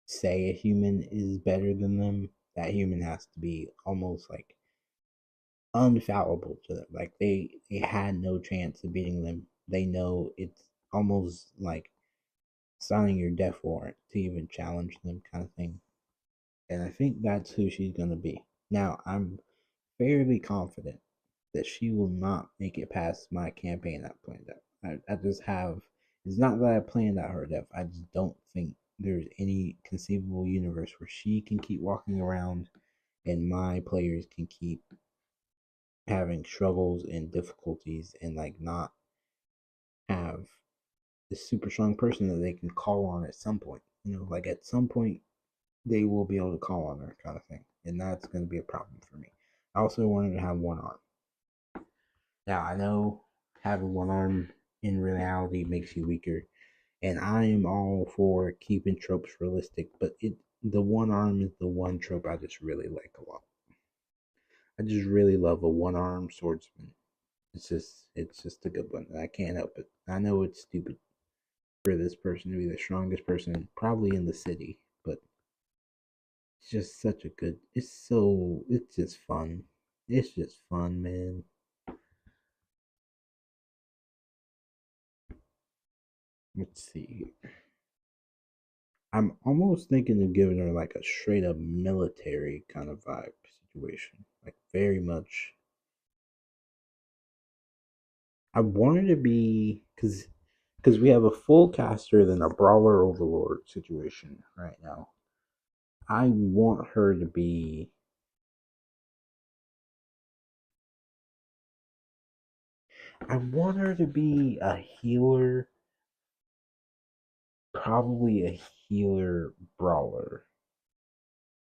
say a human is better than them, that human has to be almost like unfallible to them. Like they had no chance of beating them. They know it's almost like signing your death warrant to even challenge them kind of thing. And I think that's who she's gonna be. Now I'm fairly confident that she will not make it past my campaign I planned out. I just have. It's not that I planned out her death. I just don't think there's any conceivable universe where she can keep walking around and my players can keep having struggles and difficulties and like not have this super strong person that they can call on at some point. Like at some point they will be able to call on her kind of thing. And that's going to be a problem for me. I also wanted to have one arm. Now, I know having one arm in reality makes you weaker, and I am all for keeping tropes realistic, but the one arm is the one trope I just really like a lot. I just really love a one arm swordsman. It's just a good one. I can't help it. I know it's stupid for this person to be the strongest person probably in the city, but it's just such a good. It's just fun. It's just fun, man. Let's see. I'm almost thinking of giving her like a straight up military kind of vibe situation. Like very much. I wanted to be because we have a full caster than a brawler overlord situation right now. I want her to be. I want her to be a healer, probably a healer brawler.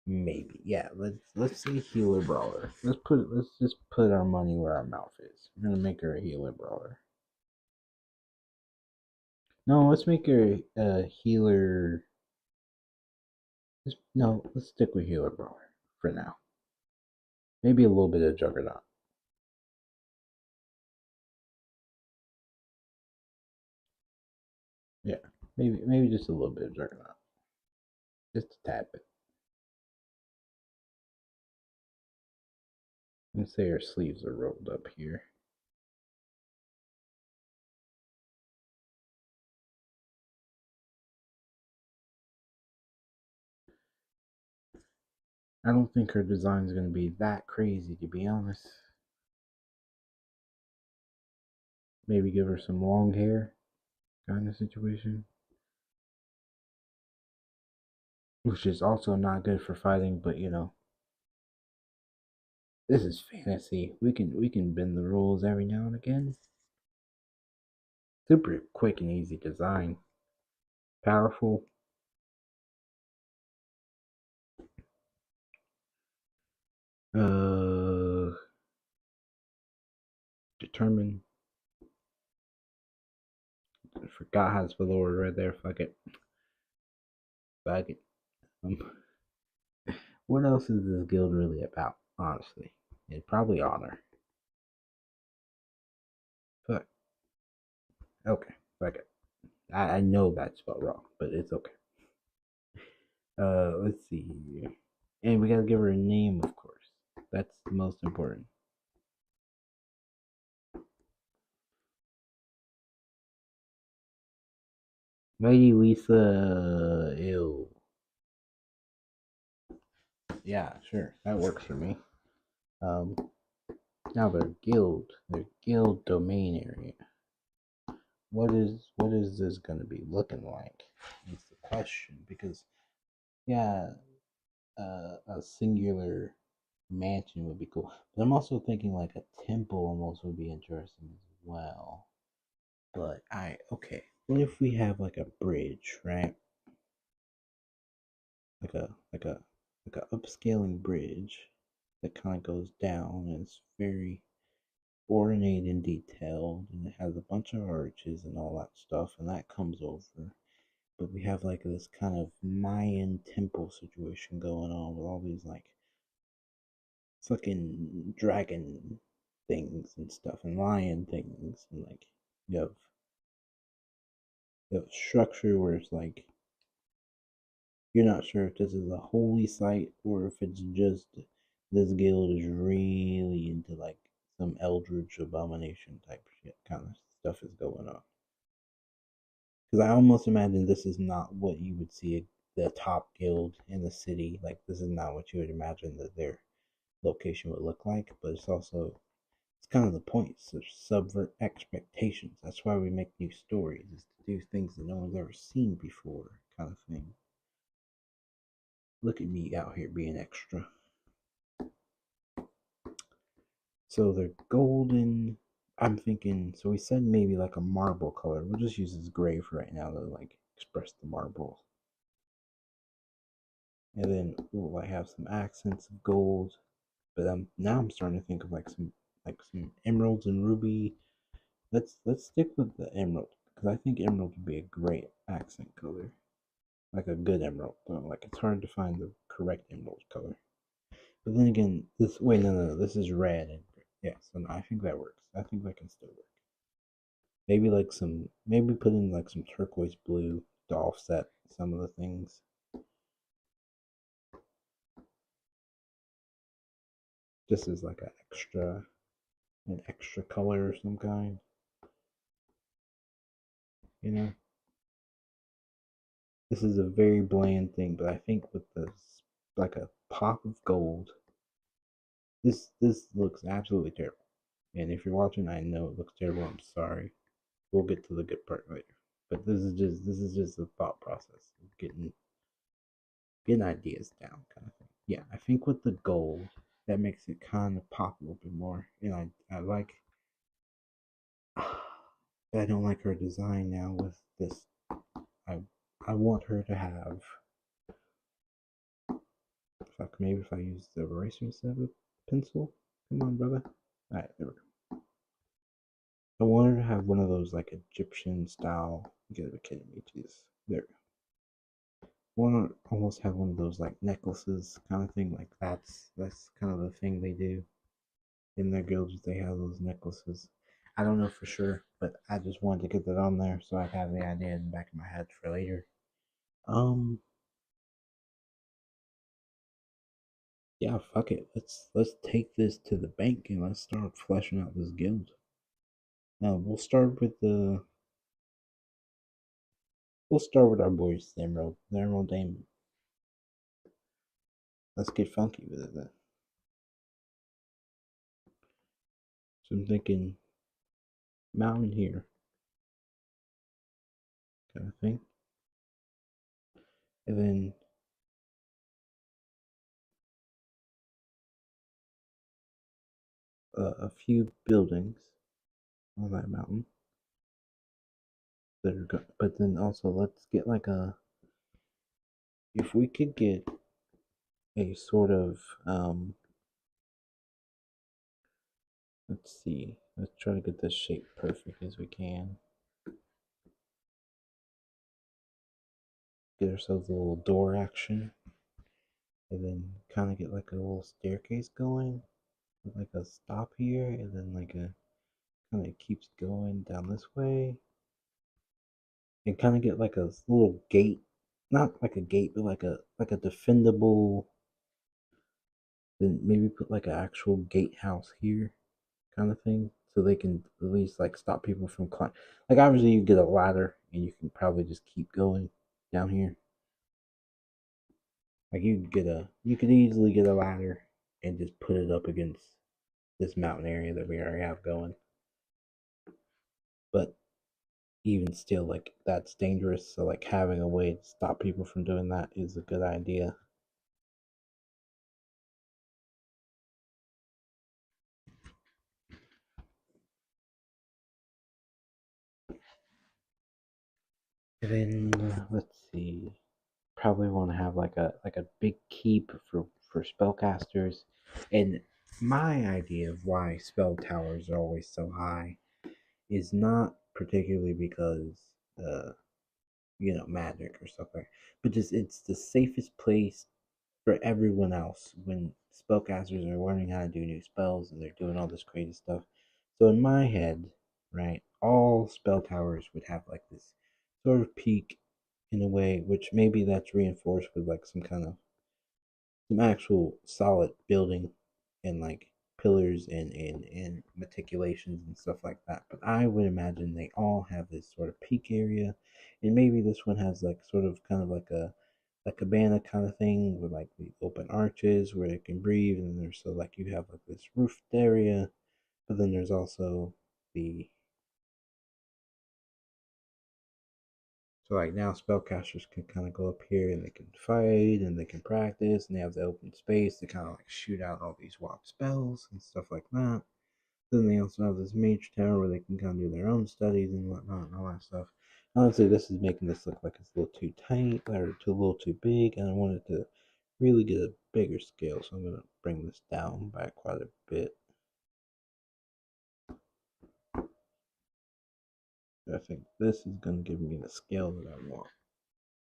Maybe. Yeah, let's say healer brawler. Let's just put our money where our mouth is. We're gonna make her a healer brawler. No, let's make her a healer. No, let's stick with healer brawler for now. Maybe a little bit of juggernaut. Yeah, maybe just a little bit of juggernaut. Just a tad bit. Let's say her sleeves are rolled up here. I don't think her design is going to be that crazy, to be honest. Maybe give her some long hair. kind of situation, which is also not good for fighting. But this is fantasy. We can bend the rules every now and again. Super quick and easy design, powerful. Uh, Determined. I forgot how to spell the word right there. Fuck it. Fuck it. Um, what else is this guild really about? Honestly, it's probably honor. Fuck. Okay. Fuck it. I know that's spelled wrong, but it's okay. Let's see here. And we gotta give her a name, of course. That's the most important. Mighty Lisa Ill. Yeah, sure. That works for me. Um, Now their guild domain area. What is this gonna be looking like? That's the question. Because yeah, a singular mansion would be cool. But I'm also thinking like a temple almost would be interesting as well. But okay. What if we have like a bridge, right? Like a upscaling bridge that kind of goes down and it's very ornate and detailed and it has a bunch of arches and all that stuff and that comes over. But we have like this kind of Mayan temple situation going on with all these like fucking dragon things and stuff and lion things and like you have you have structure where it's like you're not sure if this is a holy site or if it's just this guild is really into like some eldritch abomination type shit kind of stuff is going on. Because I almost imagine this is not what you would see the top guild in the city. Like this is not what you would imagine that their location would look like. But it's kind of the point to subvert expectations. That's why we make new stories, is to do things that no one's ever seen before, kind of thing. Look at me out here being extra. So they're golden. I'm thinking. So we said maybe like a marble color. We'll just use this gray for right now to like express the marble. And then I have some accents of gold. But now I'm starting to think of like some emeralds and ruby. Let's stick with the emerald because I think emerald would be a great accent color, like a good emerald. Like it's hard to find the correct emerald color. But then again, this wait no, this is red and yeah, so no, I think that works. I think that can still work. Maybe put in like some turquoise blue to offset some of the things. Just as like an extra color of some kind, you know. This is a very bland thing, but I think with this like a pop of gold, this looks absolutely terrible. And if you're watching, I know it looks terrible. I'm sorry. We'll get to the good part later. But this is just the thought process of getting ideas down, kind of thing. Yeah, I think with the gold, that makes it kind of pop a little bit more. And I like. I don't like her design now with this. I I want her to have. Maybe if I use the eraser instead of a pencil. Come on, brother. Alright, there we go. I wanted to have one of those like Egyptian style. You gotta be kidding me, jeez. There we go. I want to almost have one of those like necklaces kind of thing. Like that's kind of the thing they do in their guilds. They have those necklaces. I don't know for sure, but I just wanted to get that on there so I have the idea in the back of my head for later. Um, yeah, fuck it. Let's take this to the bank and let's start fleshing out this guild. Now we'll start with our boys, the Emerald Damon. Let's get funky with it then. So I'm thinking mountain here. kind of thing. And then a few buildings on that mountain that are but then also let's get like a, if we could get a sort of let's see, let's try to get this shape perfect as we can. Get ourselves a little door action, and then kind of get like a little staircase going with like a stop here, and then like a kind of keeps going down this way, and kind of get like a little gate, not like a gate, but like a defendable. Then maybe put like an actual gatehouse here, kind of thing, so they can at least like stop people from climbing. Like obviously you get a ladder and you can probably just keep going down here. Like you could easily get a ladder and just put it up against this mountain area that we already have going. But even still, like that's dangerous. So like having a way to stop people from doing that is a good idea. And then let's see. Probably want to have like a big keep for spellcasters. And my idea of why spell towers are always so high is not particularly because magic or stuff like that, but just it's the safest place for everyone else when spellcasters are learning how to do new spells and they're doing all this crazy stuff. So in my head, right, all spell towers would have like this sort of peak in a way, which maybe that's reinforced with like some actual solid building and like pillars and meticulations and stuff like that. But I would imagine they all have this sort of peak area, and maybe this one has like sort of kind of like a cabana kind of thing with like the open arches where it can breathe, and there's so like you have like this roofed area, but then there's also the so like now spellcasters can kind of go up here and they can fight and they can practice and they have the open space to kind of like shoot out all these wild spells and stuff like that. Then they also have this mage tower where they can kind of do their own studies and whatnot and all that stuff. Honestly, this is making this look like it's a little too tight or a little too big, and I wanted to really get a bigger scale, so I'm gonna bring this down by quite a bit. I think this is gonna give me the scale that I want.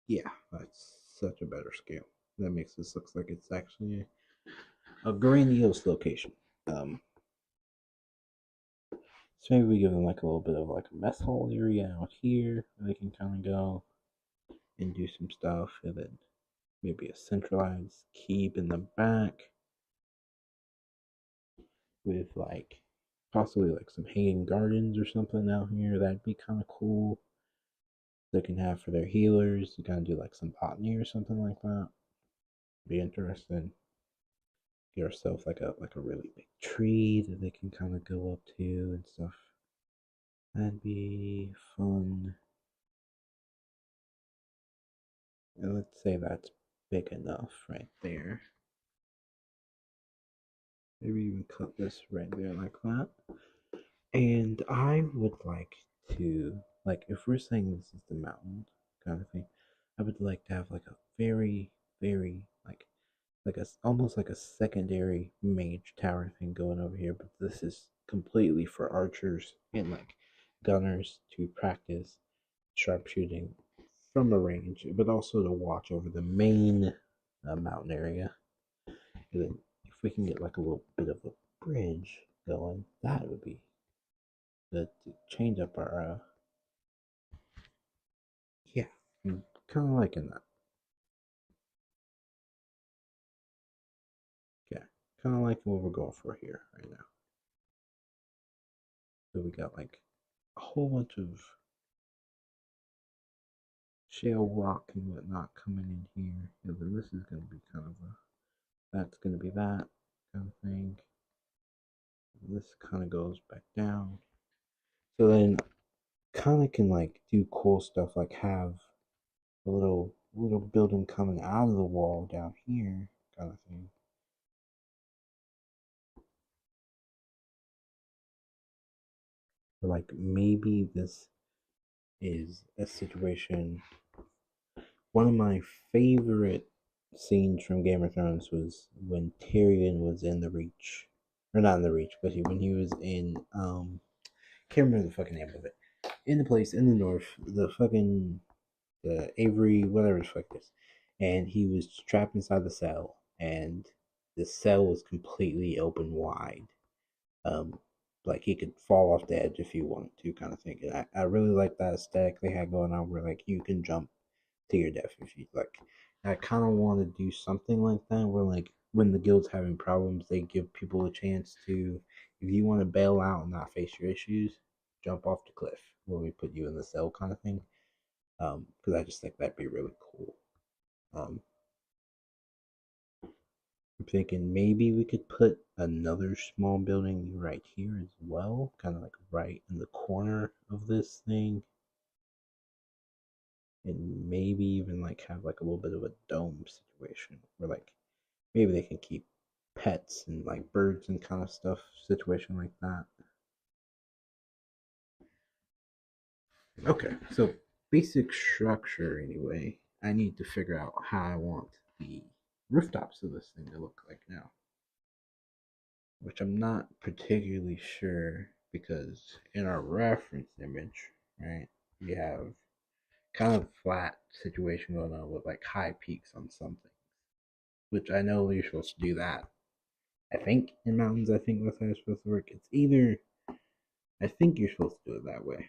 Yeah, that's such a better scale. That makes this look like it's actually a grandiose location. Um, so maybe we give them like a little bit of like a mess hall area out here where they can kind of go and do some stuff, and then maybe a centralized keep in the back with like possibly like some hanging gardens or something out here. That'd be kind of cool. They can have for their healers. You kind of do like some botany or something like that. Be interesting. Get ourselves like a really big tree that they can kind of go up to and stuff. That'd be fun. And let's say that's big enough right there. Maybe even cut this right there like that. And I would like to, like, if we're saying this is the mountain kind of thing, I would like to have like a very, very, like a almost like a secondary mage tower thing going over here. But this is completely for archers and like gunners to practice sharpshooting from a range, but also to watch over the main mountain area. And then if we can get like a little bit of a bridge going, that would be good to change up our. Yeah, I'm kind of liking that. Yeah, kind of liking what we're going for here right now. So we got like a whole bunch of shale rock and whatnot coming in here. And then this is going to be kind of a, that's going to be that kind of thing. And this kind of goes back down. So then kind of can like do cool stuff, like have a little building coming out of the wall down here, kind of thing. Or like maybe this is a situation. One of my favorite scenes from Game of Thrones was when Tyrion was in the Reach, or not in the Reach, but when he was in can't remember the fucking name of it. In the place in the north, the Avery, whatever the fuck it is, and he was trapped inside the cell, and the cell was completely open wide. Um, like he could fall off the edge if he wanted to, kind of thing. And I really like that aesthetic they had going on, where like you can jump to your death if you like. I kind of want to do something like that, where like when the guild's having problems, they give people a chance to, if you want to bail out and not face your issues, jump off the cliff where we put you in the cell, kind of thing. Because I just think that'd be really cool. Um, I'm thinking maybe we could put another small building right here as well, kind of like right in the corner of this thing, and maybe even like have like a little bit of a dome situation where like maybe they can keep pets and like birds and kind of stuff, situation like that. Okay, so basic structure anyway. I need to figure out how I want the rooftops of this thing to look like now, which I'm not particularly sure because in our reference image, right, we have kind of flat situation going on with like high peaks on something, which I know you're supposed to do that. I think in mountains, I think that's how it's supposed to work. It's either, I think you're supposed to do it that way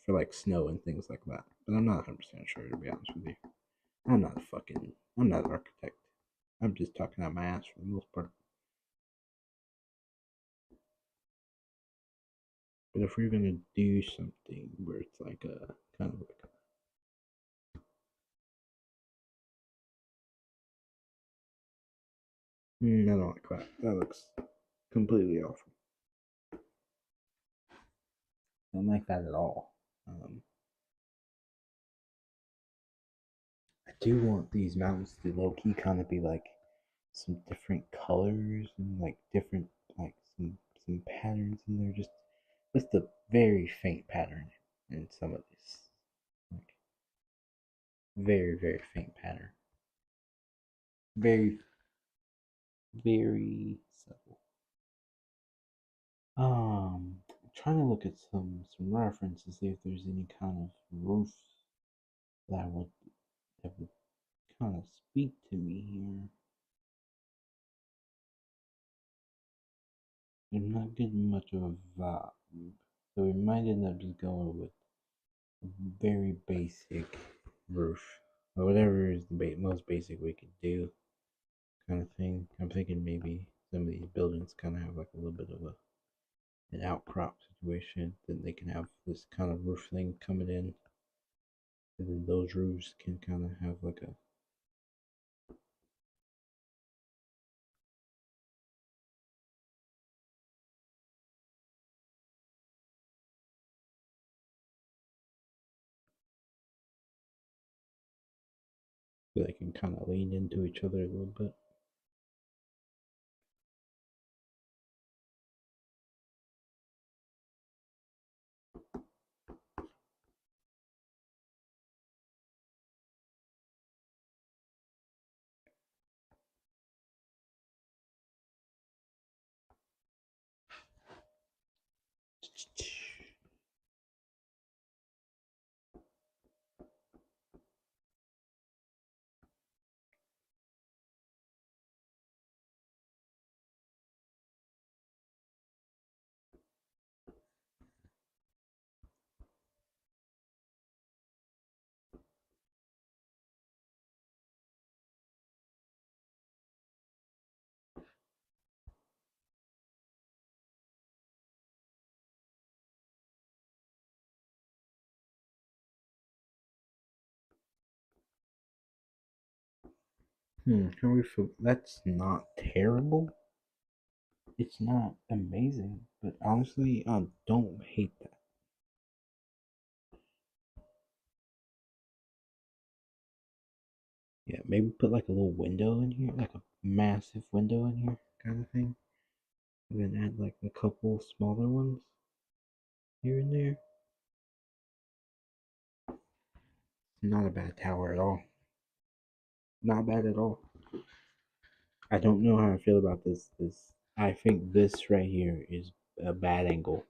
for like snow and things like that, but I'm not 100% sure to be honest with you. I'm not an architect. I'm just talking out my ass for the most part. But if we're gonna do something where it's like a kind of like I don't like that. That looks completely awful. I don't like that at all. I do want these mountains to low key kind of be like some different colors and like different like some patterns in there. Just a very faint pattern in some of this. Like very faint pattern. Very very subtle. I'm trying to look at some references, see if there's any kind of roof that would kind of speak to me here. I'm not getting much of a vibe, so we might end up just going with a very basic roof, or whatever is the most basic we could do, kind of thing. I'm thinking maybe some of these buildings kind of have like a little bit of an outcrop situation, then they can have this kind of roof thing coming in, and then those roofs can kind of have like a so they can kind of lean into each other a little bit. How we feel? That's not terrible. It's not amazing, but honestly, I don't hate that. Yeah, maybe put like a little window in here, like a massive window in here, kind of thing. And then add like a couple smaller ones here and there. Not a bad tower at all. Not bad at all. I don't know how I feel about this. I think this right here is a bad angle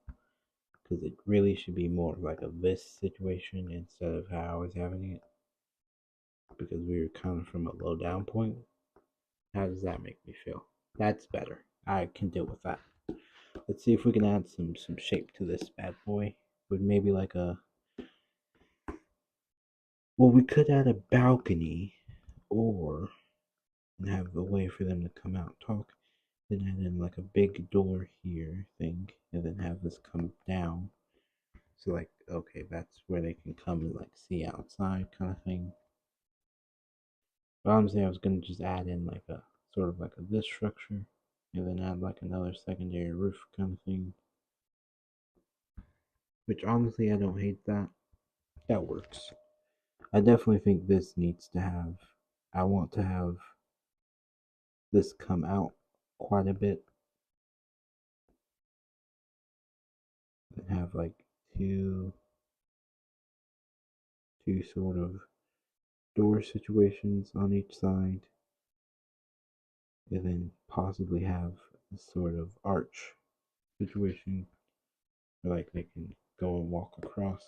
because it really should be more like a this situation instead of how I was having it because we were kind of from a low down point. How does that make me feel? That's better. I can deal with that. Let's see if we can add some shape to this bad boy with maybe like a, well, we could add a balcony or and have a way for them to come out and talk. Then add in like a big door here thing, and then have this come down. So like, okay, that's where they can come and like see outside kind of thing. But honestly, I was gonna just add in like a sort of like a this structure, and then add like another secondary roof kind of thing. Which honestly, I don't hate that. That works. I definitely think this needs to have. I want to have this come out quite a bit and have like two two sort of door situations on each side, and then possibly have a sort of arch situation where like they can go and walk across.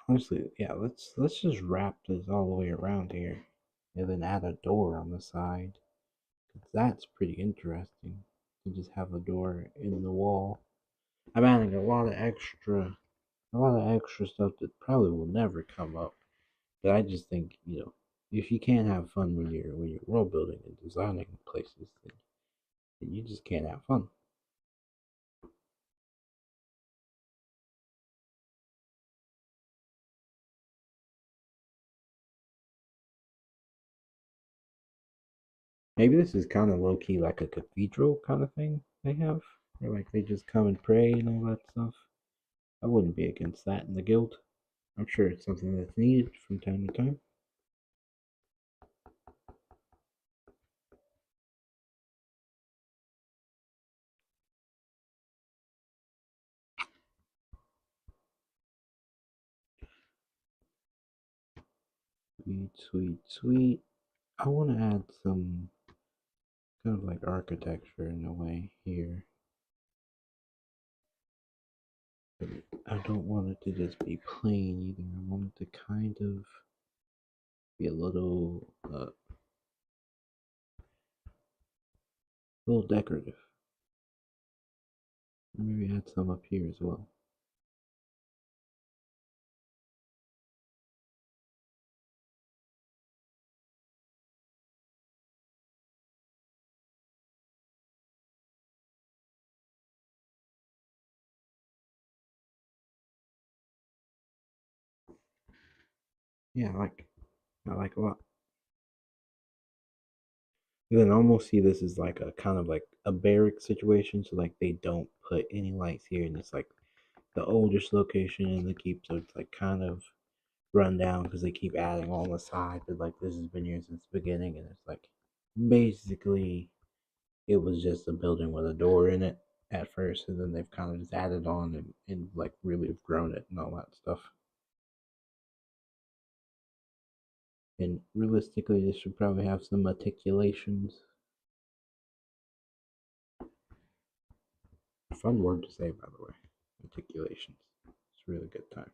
Honestly, yeah, let's just wrap this all the way around here, and then add a door on the side. 'Cause that's pretty interesting to just have a door in the wall. I'm adding a lot of extra stuff that probably will never come up. But I just think, if you can't have fun when you're world building and designing places, then you just can't have fun. Maybe this is kind of low key like a cathedral kind of thing they have, where like they just come and pray and all that stuff. I wouldn't be against that in the guild. I'm sure it's something that's needed from time to time. Sweet, sweet, sweet. I want to add some kind of like architecture in a way here. But I don't want it to just be plain either. I want it to kind of be a little decorative. Maybe add some up here as well. Yeah, I like a lot. And then I almost see this as like a kind of like a barrack situation, so like they don't put any lights here, and it's like the oldest location in the keep, so it's like kind of run down because they keep adding on the side, but like this has been here since the beginning, and it's like basically it was just a building with a door in it at first, and then they've kind of just added on and like really have grown it and all that stuff. And realistically, this should probably have some articulations. Fun word to say, by the way. Articulations. It's a really good time.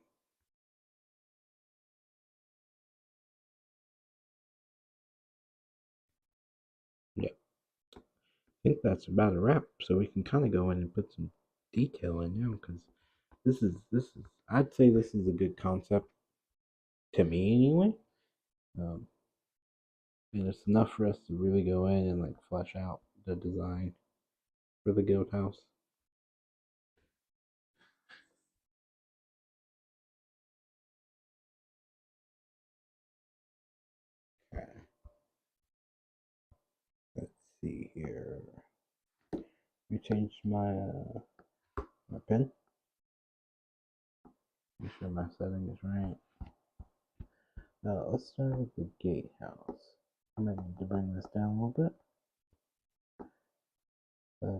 Yeah. I think that's about a wrap. So we can kind of go in and put some detail in now because this is I'd say this is a good concept to me anyway. Um, and it's enough for us to really go in and like flesh out the design for the guild house. here. We changed my pin. Make sure my setting is right. Now let's start with the gatehouse. I might need to bring this down a little bit.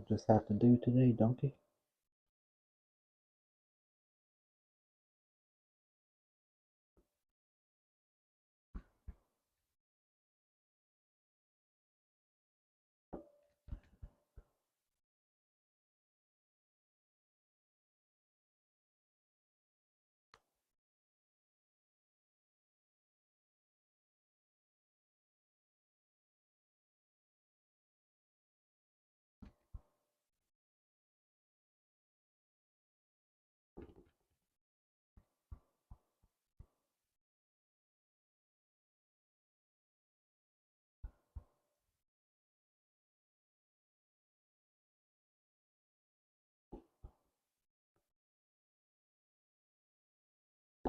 Just have to do today, donkey.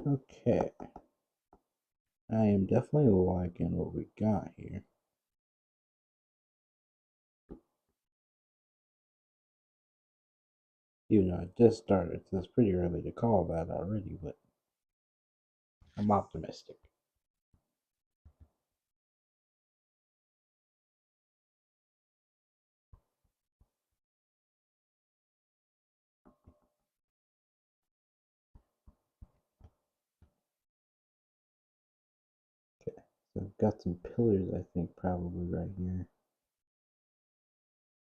Okay. I am definitely liking what we got here. Even though I just started, so it's pretty early to call that already, but I'm optimistic. Okay, so I've got some pillars, I think, probably right here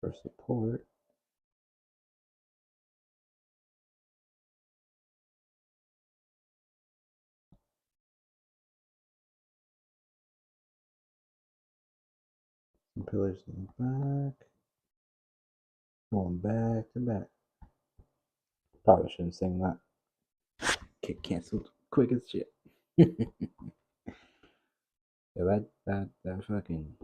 for support. Some pillars in the back. Going back to back. Probably shouldn't sing that. Get canceled quick as shit. Yeah, that fucking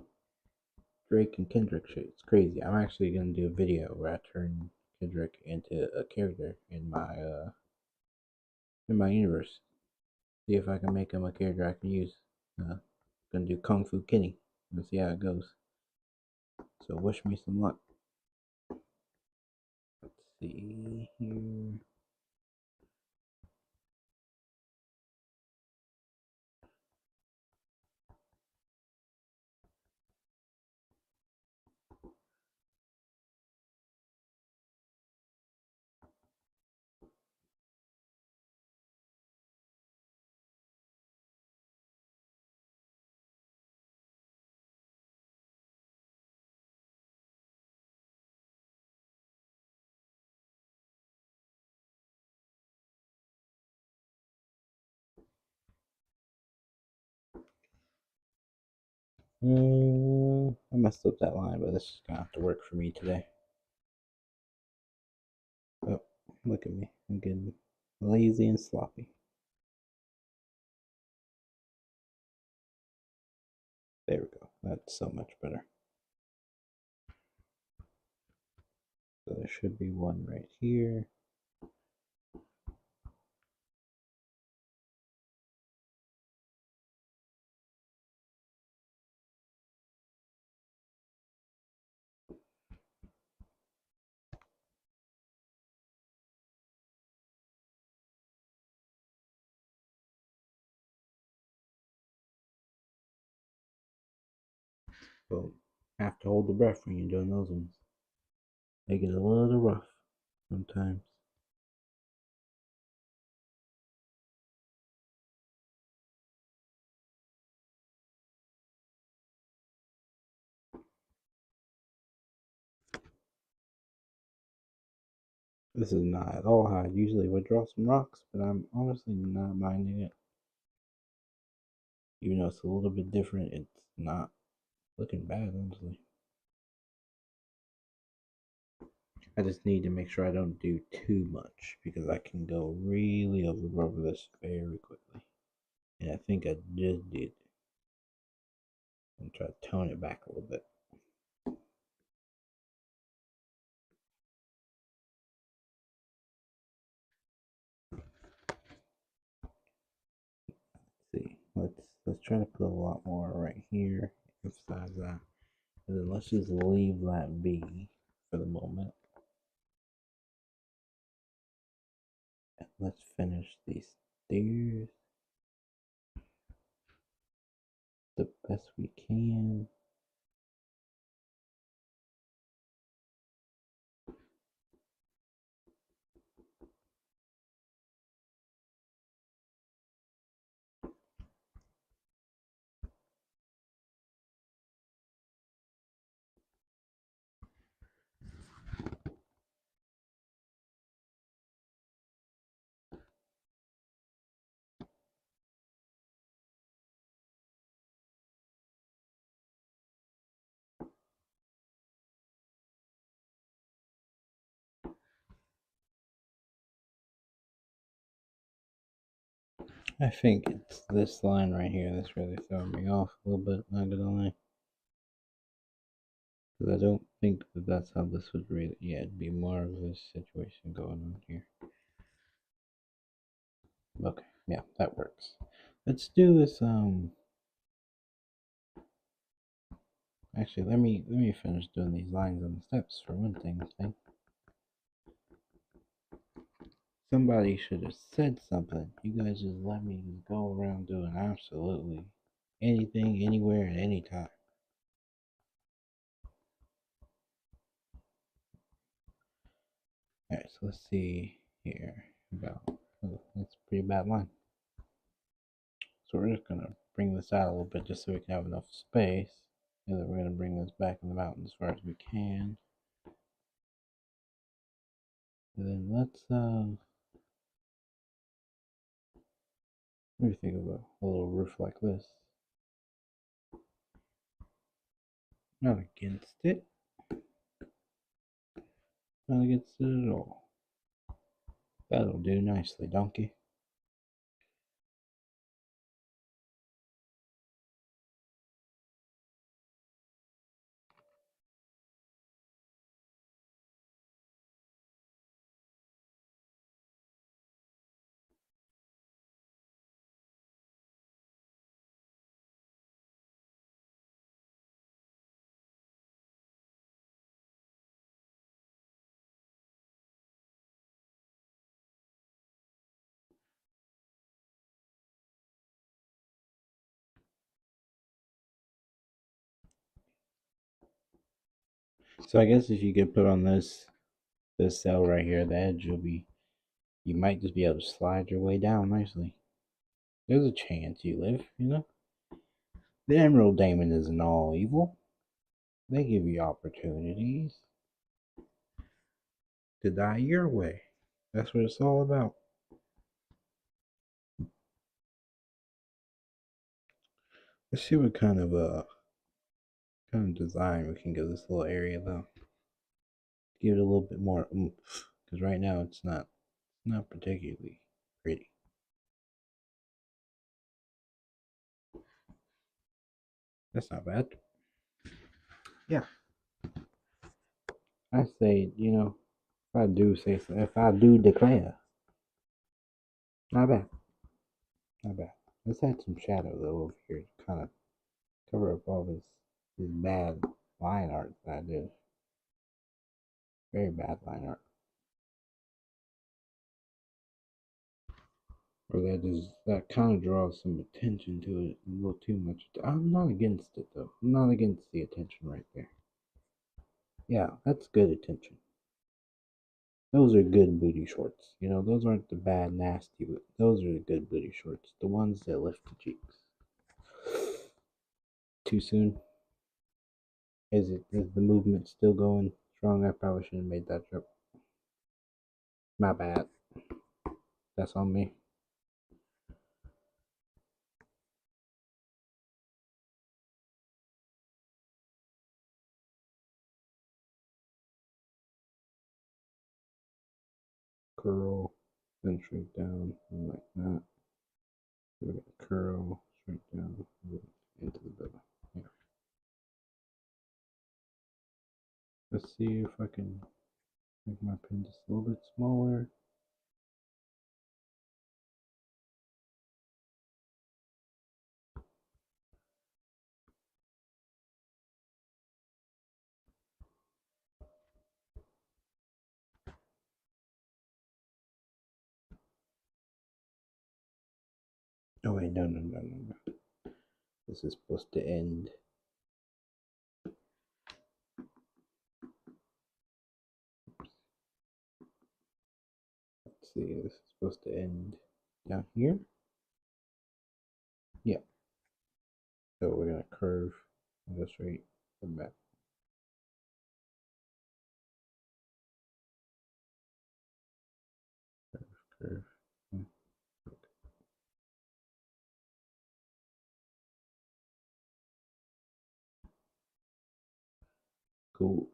Drake and Kendrick shit. It's crazy. I'm actually gonna do a video where I turn Kendrick into a character in my universe. See if I can make him a character I can use. Gonna do Kung Fu Kenny. Let's see how it goes. So wish me some luck. Let's see here. I messed up that line, but this is gonna have to work for me today. Oh, look at me. I'm getting lazy and sloppy. There we go. That's so much better. So there should be one right here. Boom. Have to hold the breath when you're doing those ones. They get a little rough sometimes. This is not at all how I usually would draw some rocks, but I'm honestly not minding it. Even though it's a little bit different, it's not looking bad, honestly. I just need to make sure I don't do too much because I can go really overboard with this very quickly. And I think I just did. And try to tone it back a little bit. Let's see. Let's try to put a lot more right here. Emphasize that. And then let's just leave that be for the moment. And let's finish these stairs the best we can. I think it's this line right here that's really throwing me off a little bit, not gonna lie. Because I don't think that that's how this would read. Yeah, it'd be more of this situation going on here. Okay, yeah, that works. Let's do this, actually, let me finish doing these lines on the steps for one thing. Somebody should have said something. You guys just let me just go around doing absolutely anything, anywhere, at any time. Alright, so let's see here about, oh, that's a pretty bad line. So we're just gonna bring this out a little bit just so we can have enough space. And then we're gonna bring this back in the mountain as far as we can. And then let's what do you think of a little roof like this? Not against it. Not against it at all. That'll do nicely, donkey. So I guess if you could put on this cell right here, the edge, you might just be able to slide your way down nicely. There's a chance you live, you know? The Emerald Daemon isn't all evil. They give you opportunities to die your way. That's what it's all about. Let's see what kind of design we can give this little area though. Give it a little bit more oomph, because right now it's not particularly pretty. That's not bad. Yeah, I say, if I do declare, not bad, not bad. Let's add some shadow though over here to kind of cover up all this bad line art that I did. Very bad line art. Or that kind of draws some attention to it a little too much. I'm not against it though. I'm not against the attention right there. Yeah, that's good attention. Those are good booty shorts. You know, those aren't the bad, nasty. Those are the good booty shorts. The ones that lift the cheeks. Too soon? Is the movement still going strong? I probably shouldn't have made that joke. My bad. That's on me. Curl, then straight down, like that. We're gonna curl straight down into the belly. Yeah. Let's see if I can make my pen just a little bit smaller. Oh wait, no, no, no, no, no. This is supposed to end. Let's see, this is supposed to end down here. Yeah. So we're gonna curve and go straight and back. Curve, curve. Cool.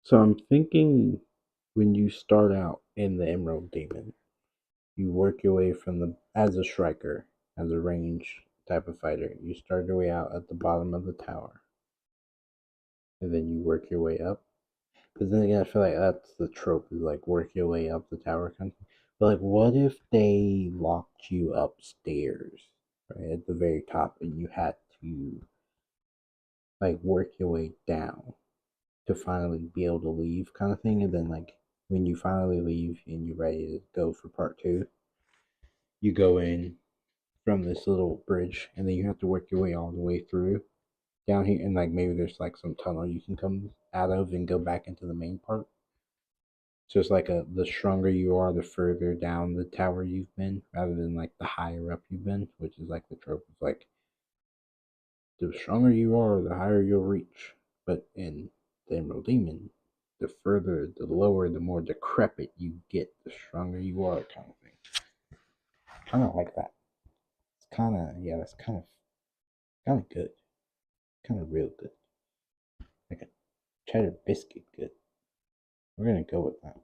So I'm thinking when you start out in the Emerald Demon, you work your way from the as a striker, as a range type of fighter. You start your way out at the bottom of the tower, and then you work your way up. But then again, I feel like that's the trope is like work your way up the tower kind of thing. But like, what if they locked you upstairs, right at the very top, and you had to like work your way down to finally be able to leave, kind of thing, and then like when you finally leave and you're ready to go for part two, you go in from this little bridge, and then you have to work your way all the way through down here, and like maybe there's like some tunnel you can come out of and go back into the main part. So it's like the stronger you are, the further down the tower you've been, rather than like the higher up you've been, which is like the trope of like the stronger you are, the higher you'll reach. But in the Emerald Demon, the further, the lower, the more decrepit you get, the stronger you are, kind of thing. Kind of like that. It's kind of yeah, that's kind of good, kind of real good, like a cheddar biscuit good. We're gonna go with that.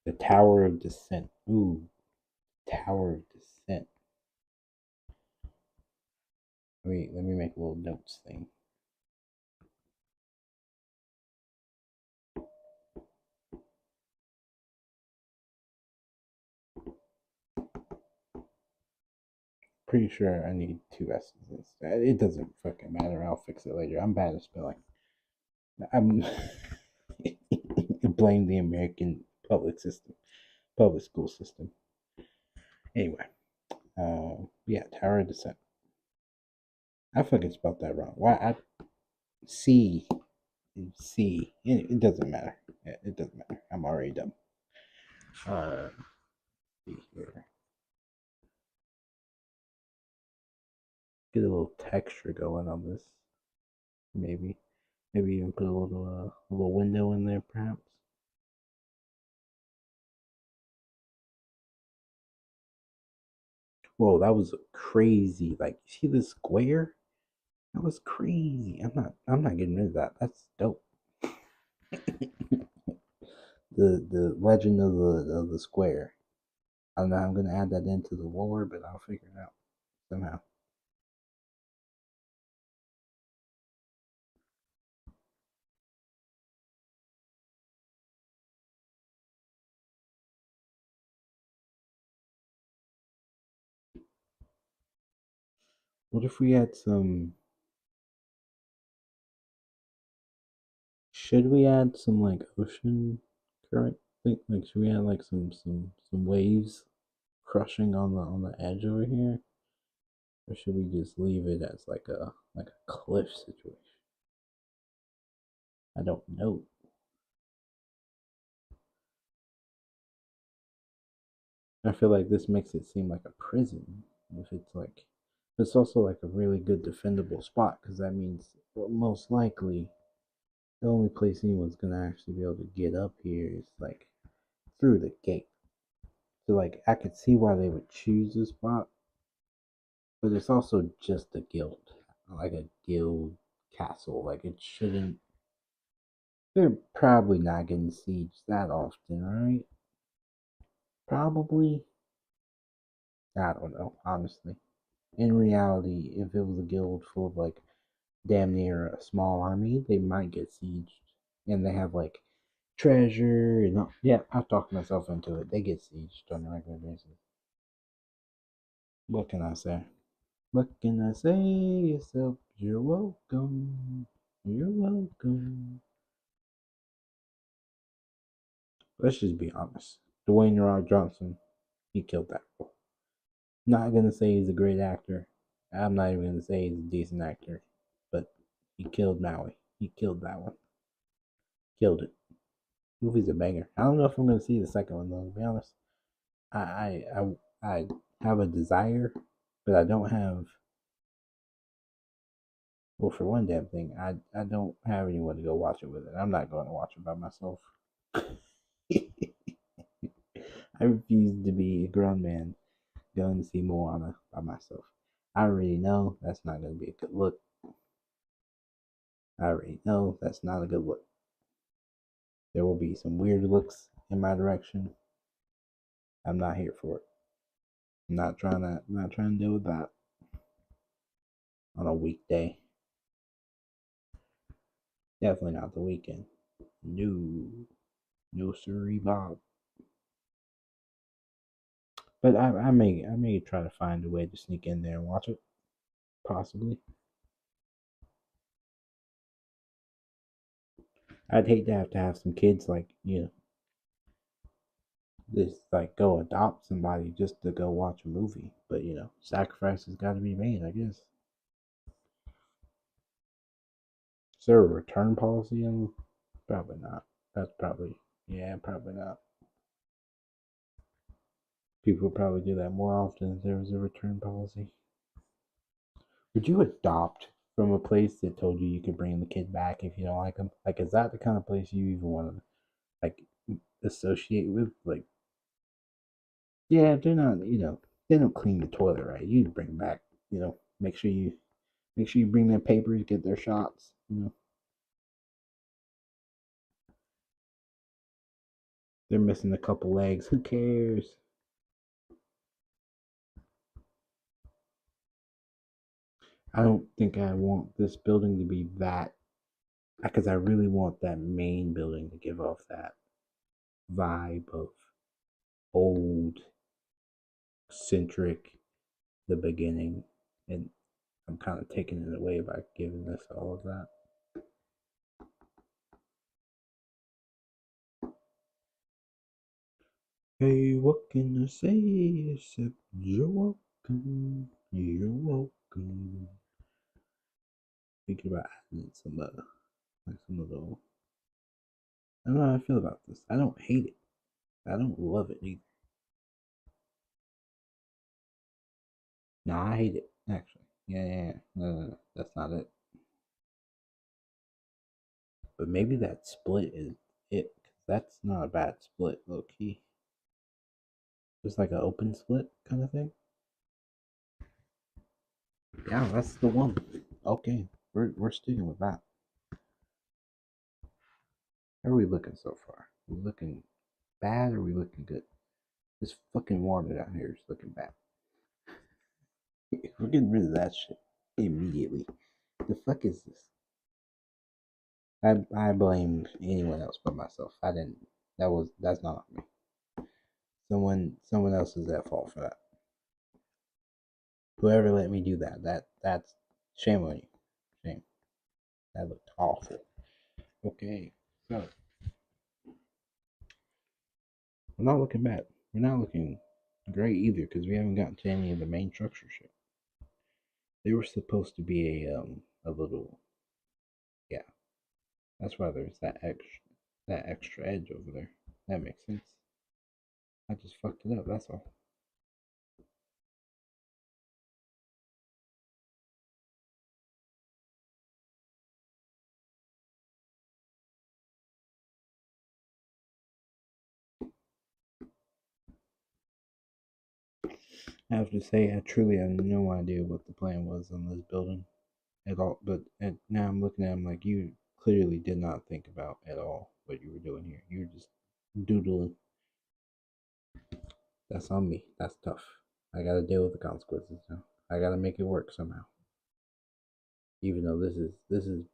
The Tower of Descent. Ooh, Tower of Descent. Let me make a little notes thing. Pretty sure I need two S's instead. It doesn't fucking matter. I'll fix it later. I'm bad at spelling. I'm blame the American public system, public school system. Anyway, yeah, Tower of Descent. I fucking spelled that wrong. Why? C C. It doesn't matter. It doesn't matter. I'm already dumb. See here. Get a little texture going on this. Maybe, maybe even put a little window in there, perhaps. Whoa, that was crazy. Like, you see the square? That was crazy. I'm not getting rid of that. That's dope. The legend of the square. I don't know how I'm gonna add that into the lore, but I'll figure it out somehow. What if we add some should we add some like ocean current thing? Like should we add like some waves crushing on the edge over here? Or should we just leave it as like a cliff situation? I don't know. I feel like this makes it seem like a prison. If it's like, it's also like a really good defendable spot because that means well, most likely the only place anyone's gonna actually be able to get up here is like through the gate. So like I could see why they would choose this spot, but it's also just a guild, like a guild castle. Like it shouldn't. They're probably not getting sieged that often, right? Probably. I don't know, honestly. In reality, if it was a guild full of like damn near a small army, they might get sieged. And they have like treasure and all. Yeah, I've talked myself into it. They get sieged on a regular basis. What can I say? What can I say except you're welcome? You're welcome. Let's just be honest. Dwayne The Rock Johnson, he killed that role. Not gonna say he's a great actor. I'm not even gonna say he's a decent actor, but he killed Maui. He killed that one. Killed it. Movie's a banger. I don't know if I'm gonna see the second one though. To be honest, I have a desire, but I don't have. Well, for one damn thing, I don't have anyone to go watch it with it. I'm not going to watch it by myself. I refuse to be a grown man going to see Moana by myself. I already know that's not going to be a good look. I already know that's not a good look. There will be some weird looks in my direction. I'm not here for it. I'm not trying to deal with that on a weekday. Definitely not the weekend. No, no siree, Bob. But I may try to find a way to sneak in there and watch it, possibly. I'd hate to have some kids like this like go adopt somebody just to go watch a movie. But sacrifice has got to be made, I guess. Is there a return policy on? Probably not. That's probably probably not. People would probably do that more often if there was a return policy. Would you adopt from a place that told you could bring the kid back if you don't like them? Like, is that the kind of place you even want to like associate with? Like, yeah, they're not. They don't clean the toilet right. You bring them back. Make sure you bring their papers, get their shots. They're missing a couple legs. Who cares? I don't think I want this building to be that because I really want that main building to give off that vibe of old, centric, the beginning, and I'm kind of taking it away by giving this all of that. Hey, what can I say except you're welcome? You're welcome. Thinking about adding some like some little. I don't know how I feel about this. I don't hate it. I don't love it either. No, I hate it actually. Yeah. No, that's not it. But maybe that split is it. 'Cause that's not a bad split, low key. Just like an open split kind of thing. Yeah, that's the one. Okay, we're sticking with that. How are we looking so far? Are we looking bad or are we looking good? This fucking water down here is looking bad. We're getting rid of that shit immediately. The fuck is this? I blame anyone else but myself. I didn't. That's not on me. Someone else is at fault for that. Whoever let me do that, that's shame on you. Shame. That looked awful. Okay, so we're not looking bad. We're not looking great either because we haven't gotten to any of the main structure shit. They were supposed to be a little, yeah. That's why there's that extra edge over there. That makes sense. I just fucked it up. That's all. I have to say, I truly have no idea what the plan was on this building at all. But now I'm looking at him like you clearly did not think about at all what you were doing here. You're just doodling. That's on me. That's tough. I gotta deal with the consequences now. I gotta make it work somehow. Even though this is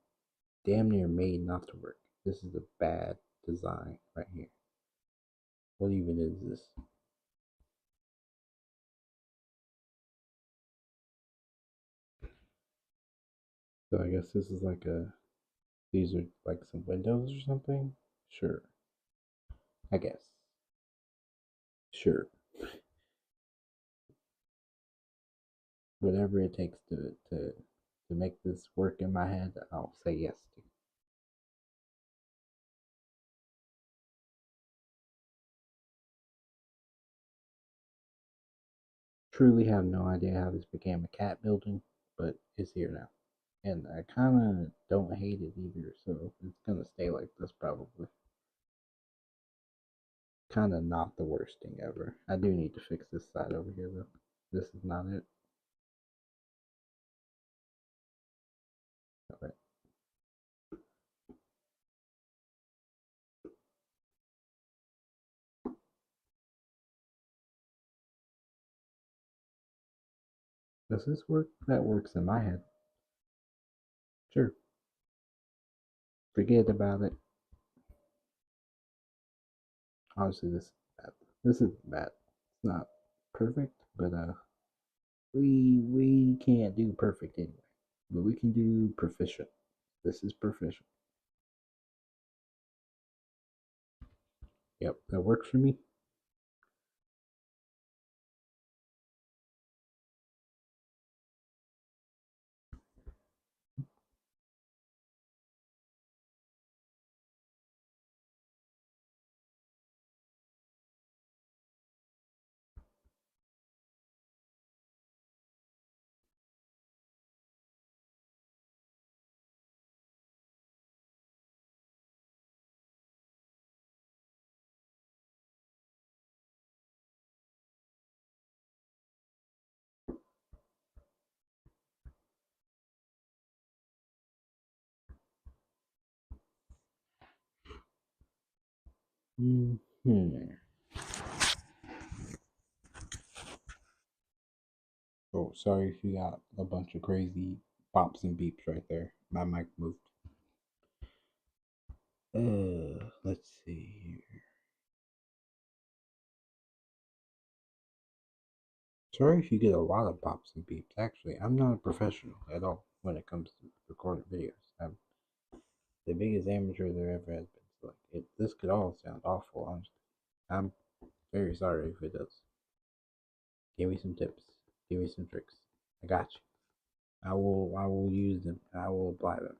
damn near made not to work. This is a bad design right here. What even is this? So I guess this is like a, these are like some windows or something? Sure. I guess. Sure. Whatever it takes to make this work in my head, I'll say yes to. Truly have no idea how this became a cat building, but it's here now. And I kind of don't hate it either, so it's gonna stay like this probably. Kind of not the worst thing ever. I do need to fix this side over here though. This is not it. Okay. Does this work? That works in my head. Sure. Forget about it. Honestly, this is bad. This is bad. It's not perfect, but we can't do perfect anyway. But we can do proficient. This is proficient. Yep, that works for me. Hmm. Oh, sorry if you got a bunch of crazy pops and beeps right there. My mic moved. Let's see here. Sorry if you get a lot of pops and beeps. Actually, I'm not a professional at all when it comes to recording videos. I'm the biggest amateur there ever has been. So, like, this could all sound awful, honestly. I'm very sorry if it does. Give me some tips. Give me some tricks. I got you. I will use them. I will apply them.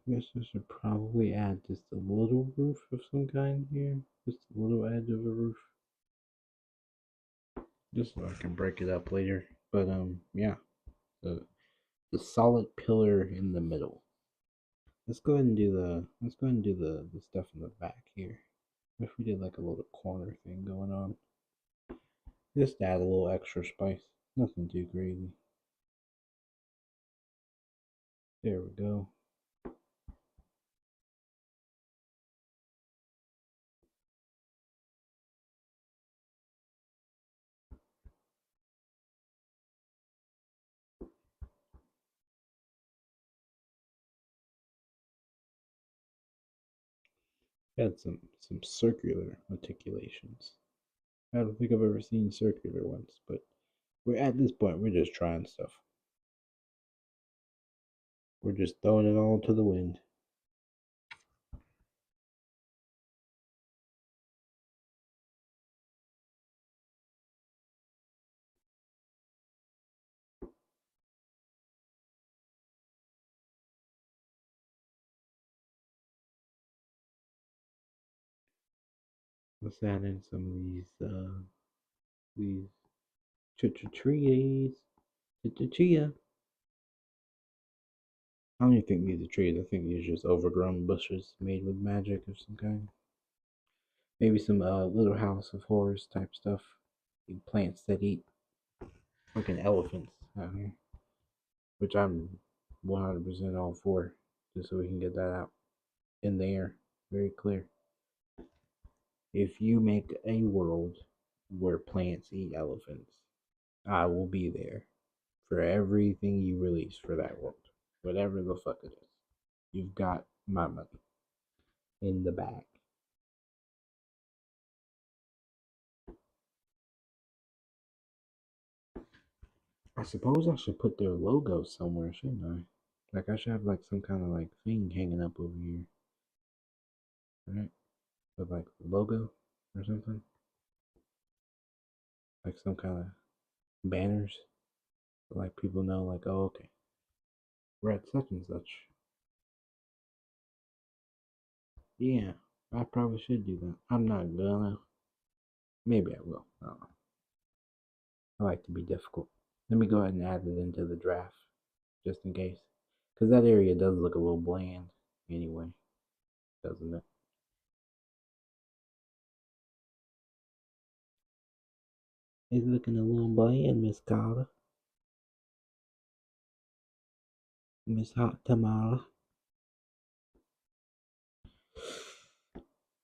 I guess I should probably add just a little roof of some kind here. Just a little edge of a roof. Just so I can break it up later. But yeah. The solid pillar in the middle. Let's go ahead and do the stuff in the back here. If we did like a little corner thing going on. Just add a little extra spice. Nothing too crazy. There we go. Had some circular articulations. I don't think I've ever seen circular ones, but we're at this point we're just trying stuff. We're just throwing it all to the wind. Let's add in some of these trees. Chia. I don't even think these are trees. I think these are just overgrown bushes made with magic of some kind. Maybe some Little House of Horrors type stuff. Plants that eat fucking elephants out here, which I'm 100% all for, just so we can get that out in the air very clear. If you make a world where plants eat elephants, I will be there for everything you release for that world, whatever the fuck it is. You've got my money in the bag. I suppose I should put their logo somewhere, shouldn't I? Like I should have like some kind of like thing hanging up over here, right? With like the logo or something, like some kind of banners, so like people know, like, oh, okay, we're at such and such. Yeah, I probably should do that. I'm not gonna. Maybe I will. I don't know. I like to be difficult. Let me go ahead and add it into the draft, just in case, because that area does look a little bland anyway, doesn't it? It's looking a little bland, Miss Carter. Miss Hot Tamala.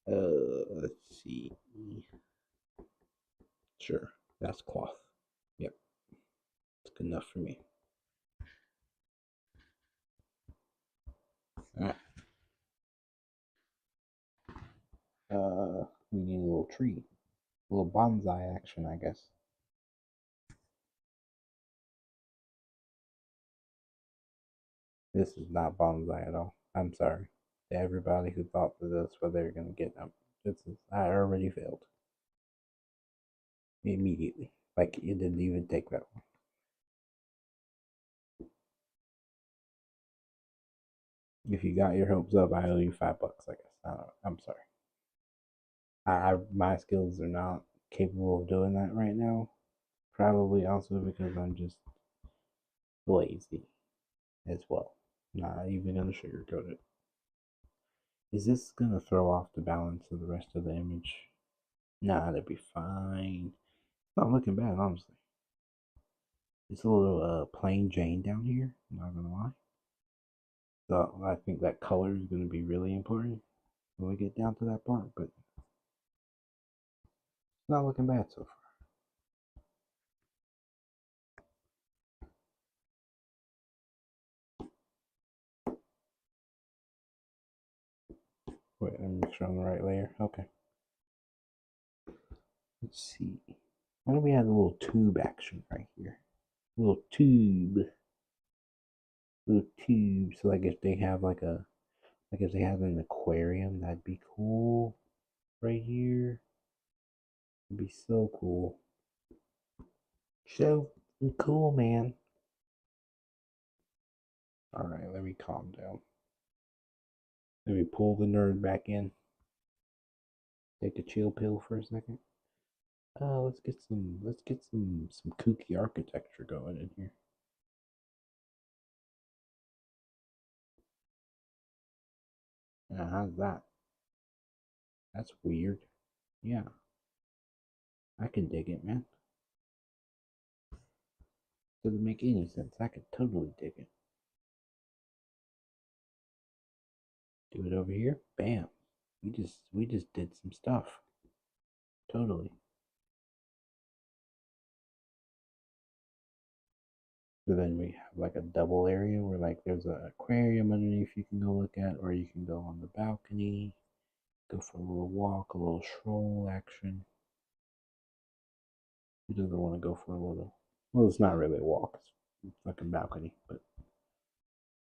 Let's see. Sure, that's cloth. Yep, it's good enough for me. All right. We need a little tree, a little bonsai action, I guess. This is not bonsai at all. I'm sorry to everybody who thought that that's what they were gonna get. I already failed immediately. Like it didn't even take that long. If you got your hopes up, I owe you $5. I guess. I don't know. I'm sorry. My skills are not capable of doing that right now. Probably also because I'm just lazy as well. Not even gonna sugarcoat it. Is this gonna throw off the balance of the rest of the image? Nah, that'd be fine. It's not looking bad, honestly. It's a little plain Jane down here, I'm not gonna lie. So I think that color is gonna be really important when we get down to that part, but it's not looking bad so far. Wait, let me make sure I'm the right layer. Okay. Let's see. Why don't we add a little tube action right here? A little tube. Little tube. So like if they have like if they have an aquarium, that'd be cool. Right here. It'd be so cool. So cool, man. Alright, let me calm down. Let me pull the nerd back in. Take a chill pill for a second. Let's get some kooky architecture going in here. How's that? That's weird. Yeah, I can dig it, man. Doesn't make any sense. I could totally dig it. Do it over here. Bam. We just did some stuff. Totally. So then we have like a double area where like there's an aquarium underneath you can go look at, or you can go on the balcony, go for a little walk, a little stroll action. Who doesn't want to go for a little? Well, it's not really a walk. It's a fucking balcony, but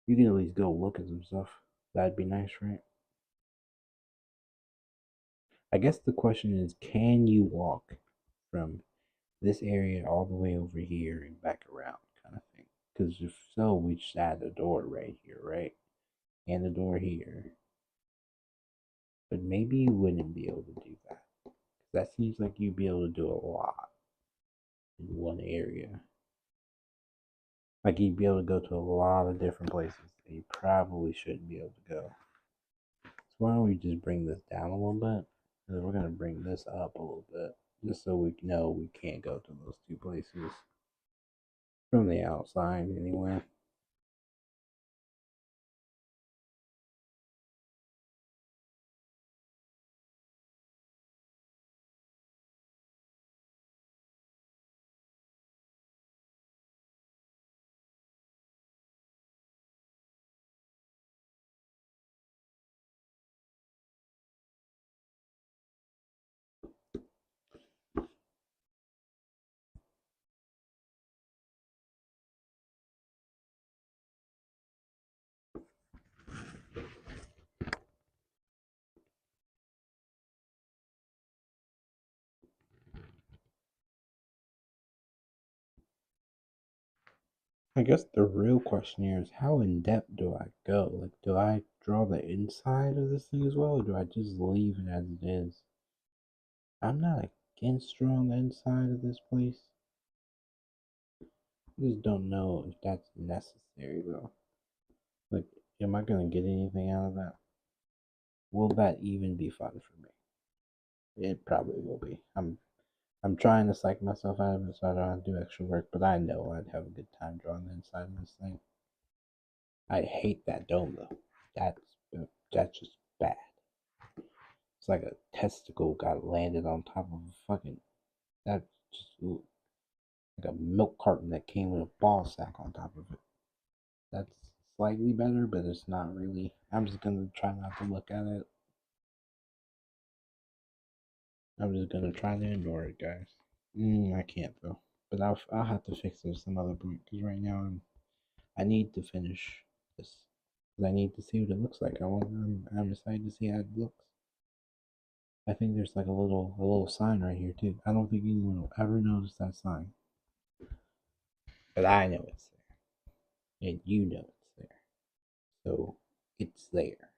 you can at least go look at some stuff. That'd be nice, right? I guess the question is, can you walk from this area all the way over here and back around, kind of thing? Because if so, we just add a door right here, right? And a door here. But maybe you wouldn't be able to do that. That seems like you'd be able to do a lot in one area. Like you'd be able to go to a lot of different places that you probably shouldn't be able to go. So why don't we just bring this down a little bit? And then we're gonna bring this up a little bit, just so we know we can't go to those two places from the outside anyway. I guess the real question here is how in depth do I go? Like, do I draw the inside of this thing as well, or do I just leave it as it is? I'm not against drawing the inside of this place. I just don't know if that's necessary though. Like, am I gonna get anything out of that? Will that even be fun for me? It probably will be. I'm trying to psych myself out of it so I don't have to do extra work, but I know I'd have a good time drawing the inside of this thing. I hate that dome though. That's just bad. It's like a testicle got landed on top of a fucking. That's just like a milk carton that came with a ball sack on top of it. That's slightly better, but it's not really. I'm just gonna try not to look at it. I'm just gonna try to ignore it, guys. I can't though. But I'll have to fix it some other point because right now I need to finish this because I need to see what it looks like. I'm excited to see how it looks. I think there's like a little sign right here too. I don't think anyone will ever notice that sign, but I know it's there, and you know it's there. So it's there.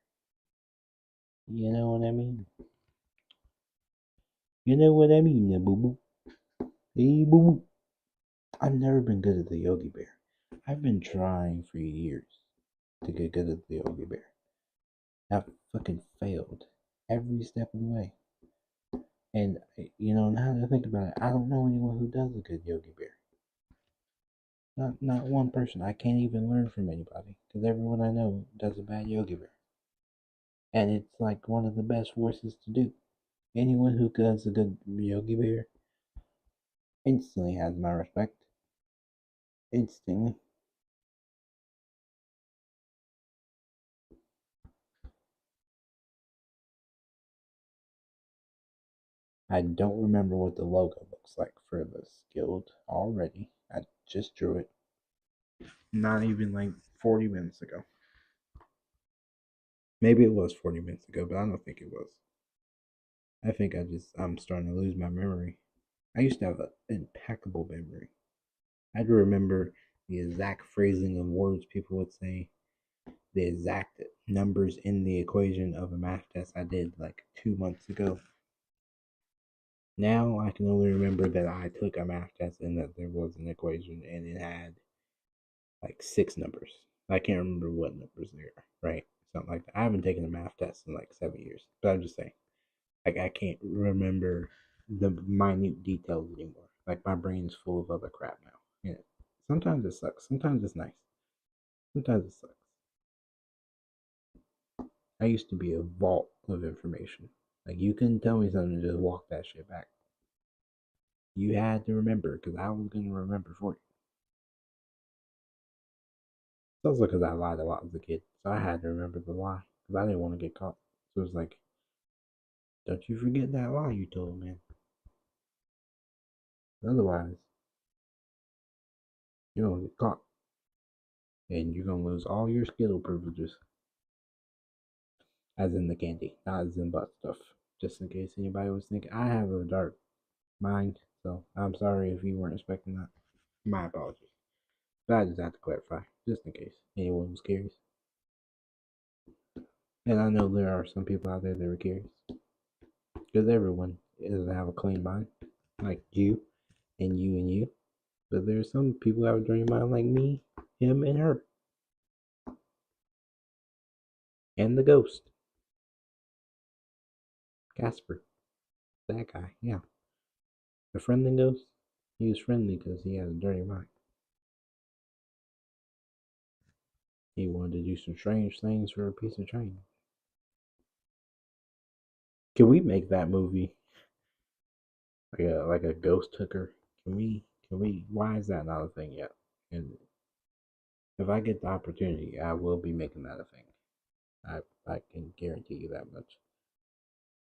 You know what I mean? You know what I mean, boo boo. Hey, boo boo. I've never been good at the Yogi Bear. I've been trying for years to get good at the Yogi Bear. I've fucking failed every step of the way. And now that I think about it, I don't know anyone who does a good Yogi Bear. Not one person. I can't even learn from anybody because everyone I know does a bad Yogi Bear, and it's like one of the best horses to do. Anyone who does a good Yogi Bear instantly has my respect. Instantly. I don't remember what the logo looks like for this guild already. I just drew it. Not even like 40 minutes ago. Maybe it was 40 minutes ago, but I don't think it was. I think I'm starting to lose my memory. I used to have an impeccable memory. I'd remember the exact phrasing of words people would say, the exact numbers in the equation of a math test I did like 2 months ago. Now I can only remember that I took a math test and that there was an equation and it had like six numbers. I can't remember what numbers they are, right? Something like that. I haven't taken a math test in like 7 years, but I'm just saying, like I can't remember the minute details anymore. Like my brain's full of other crap now. Yeah. Sometimes it sucks. Sometimes it's nice. Sometimes it sucks. I used to be a vault of information. Like you couldn't tell me something and just walk that shit back. You had to remember because I was gonna remember for you. It's also because I lied a lot as a kid, so I had to remember the lie because I didn't want to get caught. So it was like, don't you forget that lie you told, man. Otherwise, you're gonna get caught and you're gonna lose all your skill privileges, as in the candy, not as in butt stuff. Just in case anybody was thinking, I have a dark mind, so I'm sorry if you weren't expecting that. My apologies. But I just have to clarify, just in case anyone was curious. And I know there are some people out there that are curious. Because everyone doesn't have a clean mind, like you and you and you. But there's some people who have a dirty mind, like me, him, and her, and the ghost, Casper. That guy, yeah, the friendly ghost. He was friendly because he had a dirty mind. He wanted to do some strange things for a piece of change. Can we make that movie like a ghost hooker? Can we? Why is that not a thing yet? And if I get the opportunity, I will be making that a thing. I can guarantee you that much.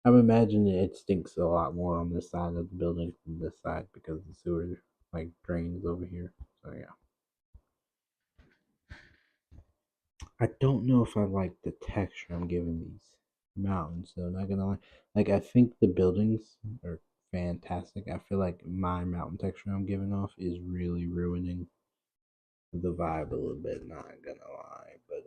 I'm imagining it stinks a lot more on this side of the building than this side because the sewer like drains over here. So yeah. I don't know if I like the texture I'm giving these mountains though, not gonna lie. Like I think the buildings are fantastic. I feel like my mountain texture I'm giving off is really ruining the vibe a little bit, not gonna lie. But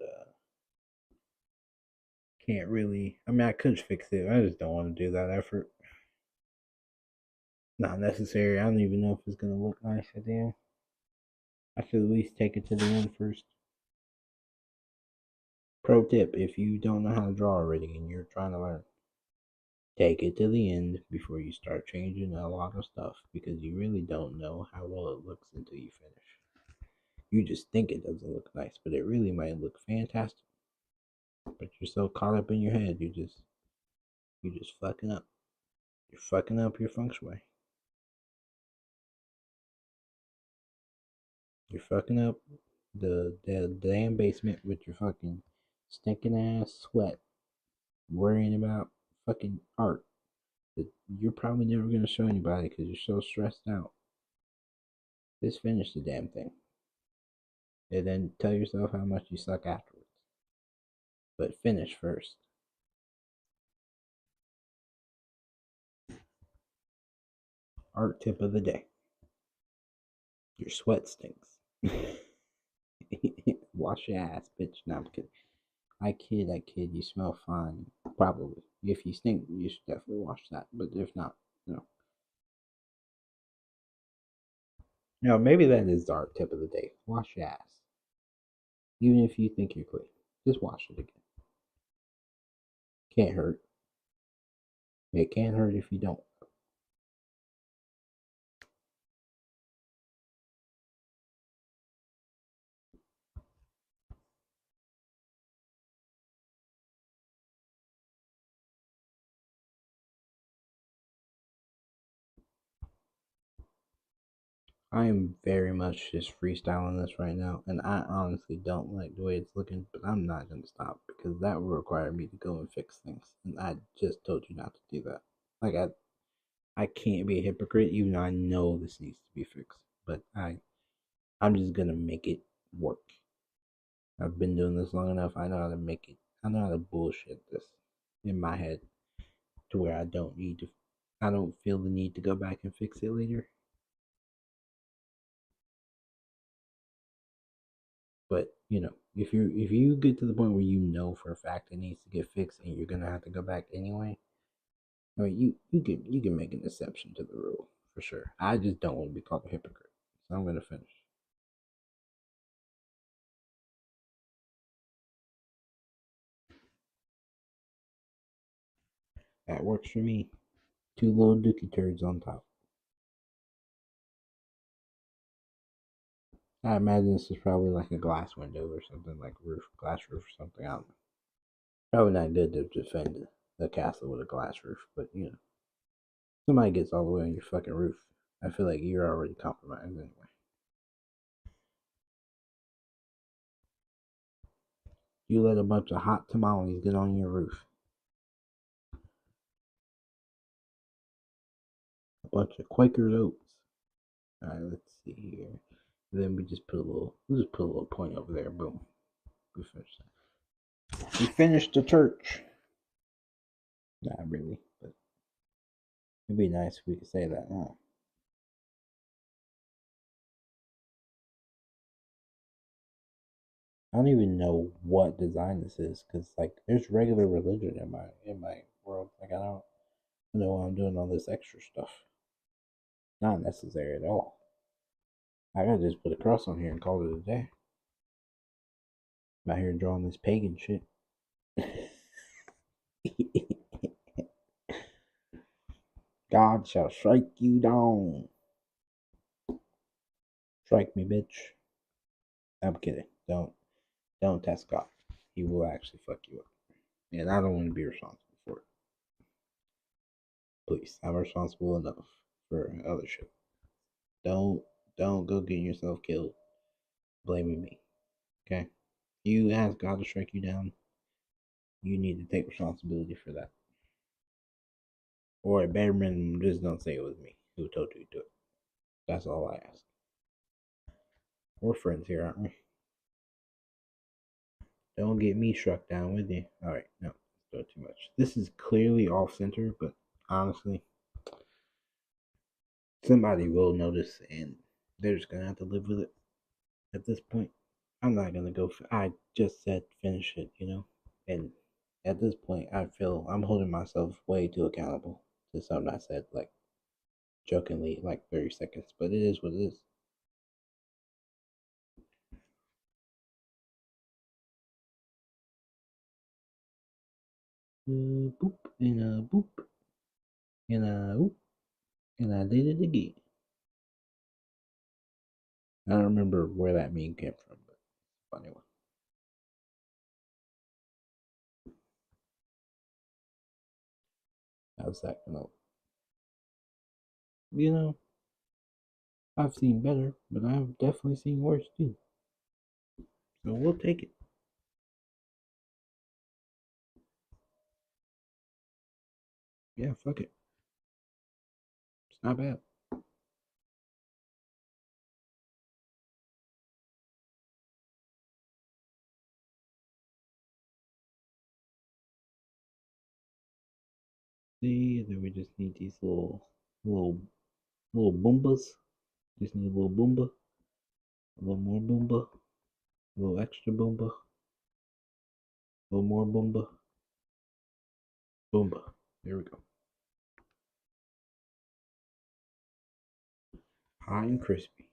can't really, I mean I could fix it. I just don't want to do that effort. Not necessary. I don't even know if it's gonna look nice at the end. I should at least take it to the end first. Pro tip, if you don't know how to draw already and you're trying to learn, take it to the end before you start changing a lot of stuff because you really don't know how well it looks until you finish. You just think it doesn't look nice, but it really might look fantastic. But you're so caught up in your head, you just fucking up. You're fucking up your feng shui. You're fucking up the damn basement with your fucking stinking ass sweat, worrying about fucking art that you're probably never gonna show anybody because you're so stressed out. Just finish the damn thing. And then tell yourself how much you suck afterwards. But finish first. Art tip of the day. Your sweat stinks. Wash your ass, bitch. No, I'm kidding. I kid. You smell fine. Probably. If you stink, you should definitely wash that. But if not, no. Maybe that is the art tip of the day. Wash your ass. Even if you think you're clean. Just wash it again. Can't hurt. It can't hurt if you don't. I am very much just freestyling this right now, and I honestly don't like the way it's looking, but I'm not going to stop because that will require me to go and fix things, and I just told you not to do that. Like, I can't be a hypocrite even though I know this needs to be fixed, but I'm just going to make it work. I've been doing this long enough, I know how to make it, I know how to bullshit this in my head to where I don't feel the need to go back and fix it later. But if you get to the point where you know for a fact it needs to get fixed and you're gonna have to go back anyway, I mean you can make an exception to the rule for sure. I just don't want to be called a hypocrite, so I'm gonna finish. That works for me. Two little dookie turds on top. I imagine this is probably like a glass window or something, like glass roof or something. I don't know. Probably not good to defend the castle with a glass roof, but somebody gets all the way on your fucking roof. I feel like you're already compromised anyway. You let a bunch of hot tamales get on your roof. A bunch of Quaker oats. All right, let's see here. Then we'll just put a little point over there. Boom. We finished that. We finished the church. Not really, but it'd be nice if we could say that, huh? I don't even know what design this is, cause like there's regular religion in my world. Like I know why I'm doing all this extra stuff. Not necessary at all. I gotta just put a cross on here and call it a day. I'm out here drawing this pagan shit. God shall strike you down. Strike me, bitch. I'm kidding. Don't test God. He will actually fuck you up. And I don't want to be responsible for it. Please, I'm responsible enough for other shit. Don't go getting yourself killed blaming me. Okay? You ask God to strike you down, you need to take responsibility for that. Or at bare minimum, just don't say it was me who told you to do it. That's all I ask. We're friends here, aren't we? Don't get me struck down with you. Alright, no, don't too much. This is clearly off center, but honestly, somebody will notice and they're just gonna have to live with it at this point. I'm not gonna go. I just said finish it, And at this point, I feel I'm holding myself way too accountable to something I said like jokingly like 30 seconds, but it is what it is. Boop and a boop and a oop and I did it again. I don't remember where that meme came from, but funny one. How's that gonna? I've seen better, but I've definitely seen worse too. So we'll take it. Yeah, fuck it. It's not bad. See, then we just need these little, little boombas. Just need a little boomba, a little more boomba, a little extra boomba, a little more boomba, boomba. There we go. Hot and crispy.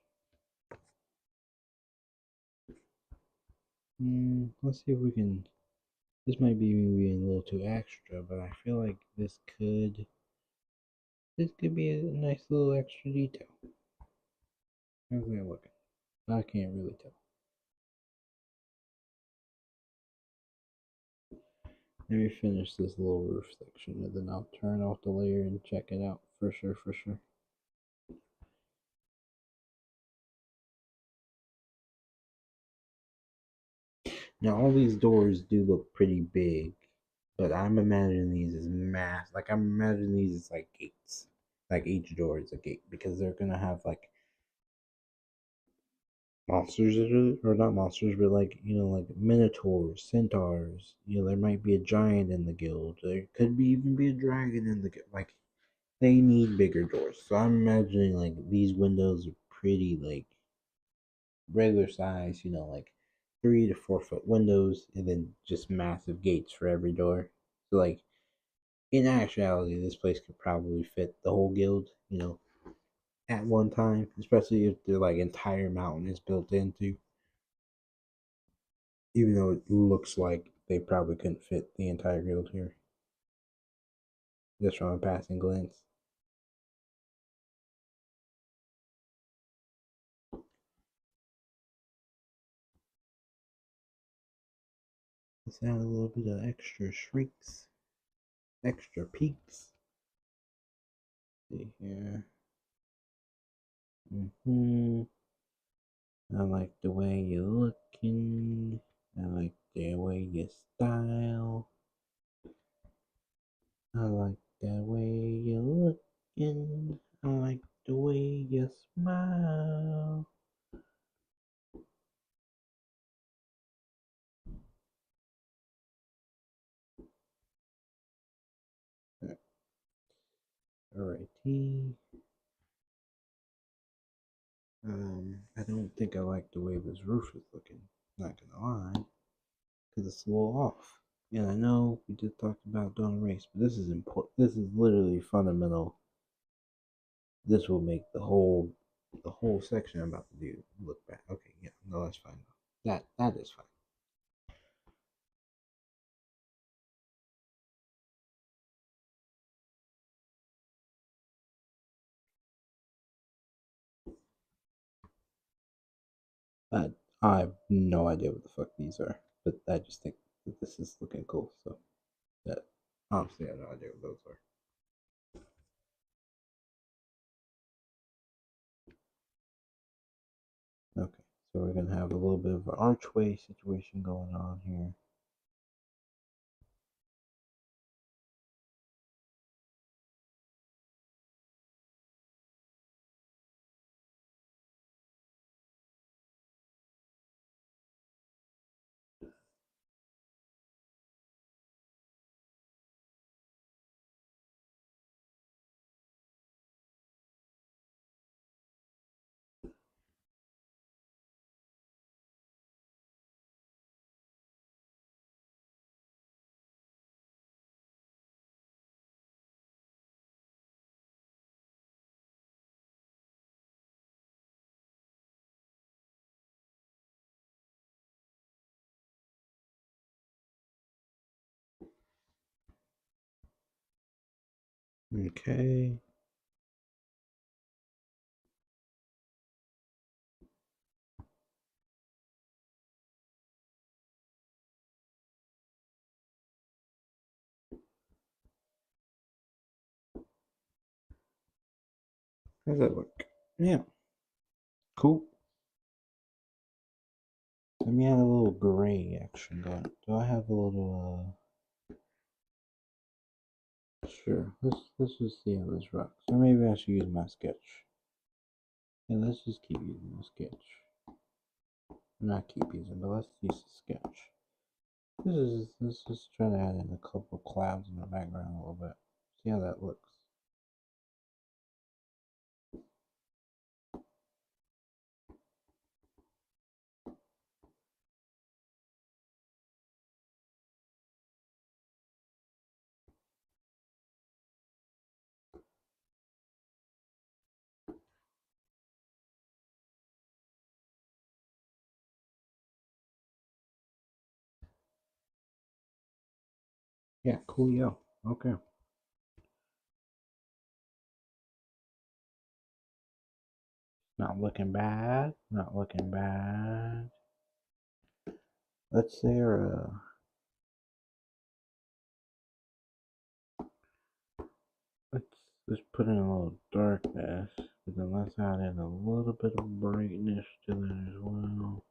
Let's see if we can. This might be maybe a little too extra, but I feel like this could be a nice little extra detail. How's that looking? I can't really tell. Let me finish this little roof section and then I'll turn off the layer and check it out for sure, for sure. Now all these doors do look pretty big, but I'm imagining these as mass. Like I'm imagining these as like gates. Like each door is a gate because they're gonna have like monsters or not monsters, but like like minotaurs, centaurs. There might be a giant in the guild. There could be even be a dragon in the guild. Like they need bigger doors. So I'm imagining like these windows are pretty like regular size, like 3 to 4 foot windows, and then just massive gates for every door. So like in actuality, this place could probably fit the whole guild, at one time, especially if the like entire mountain is built into. Even though it looks like they probably couldn't fit the entire guild here, just from a passing glance. Let's add a little bit of extra shrieks, extra peaks. See here. I like the way you're looking. I like the way you style. I like the way you're looking. I like the way you smile. Alrighty. I don't think I like the way this roof is looking. Not gonna lie, because it's a little off. And I know we just talked about doing a race, but this is important. This is literally fundamental. This will make the whole section I'm about to do look bad. Okay, yeah, no, that's fine. That is fine. I I have no idea what the fuck these are, but I just think that this is looking cool. So that honestly, I have no idea what those are. Okay, so we're gonna have a little bit of an archway situation going on here. Okay. How's that look? Yeah, cool. Let me add a little gray action going. Do I have a little sure. Let's just see how this rocks. Or maybe I should use my sketch. Yeah, let's just keep using the sketch. Not keep using, but let's use the sketch. Let's just try to add in a couple clouds in the background a little bit. See how that looks. Yeah, cool, yo. Okay. Not looking bad. Not looking bad. Let's say let's put in a little darkness, but then let's add in a little bit of brightness to it as well.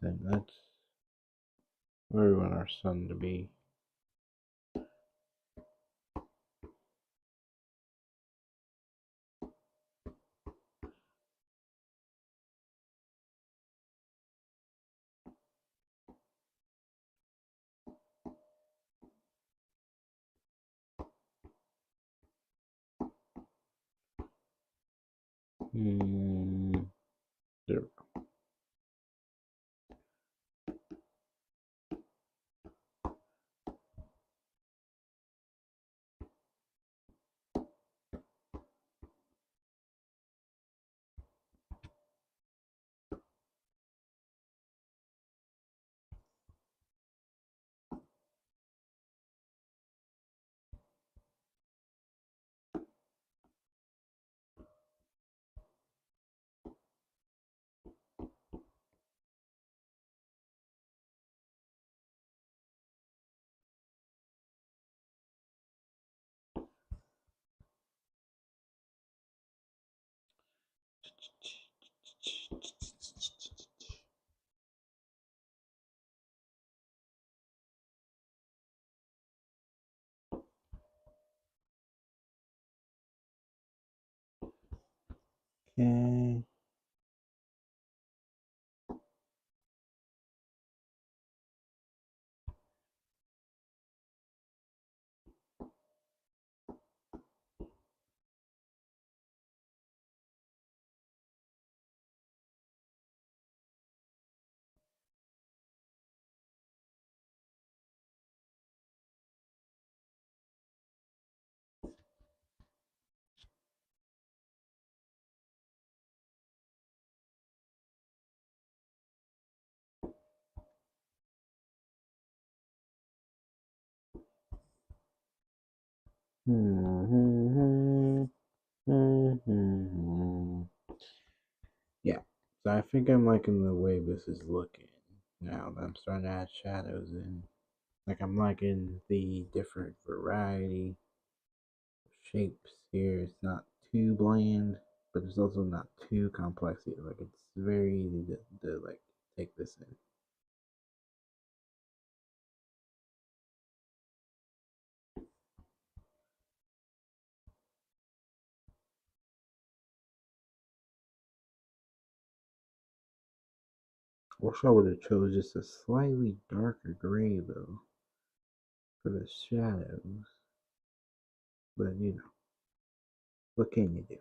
Then that's where we want our sun to be. There. Okay. Yeah, so I think I'm liking the way this is looking now that I'm starting to add shadows in. Like I'm liking the different variety of shapes here. It's not too bland, but it's also not too complex either. Like it's very easy to like take this in. Wish I would have chose just a slightly darker gray though for the shadows. But you know, what can you do?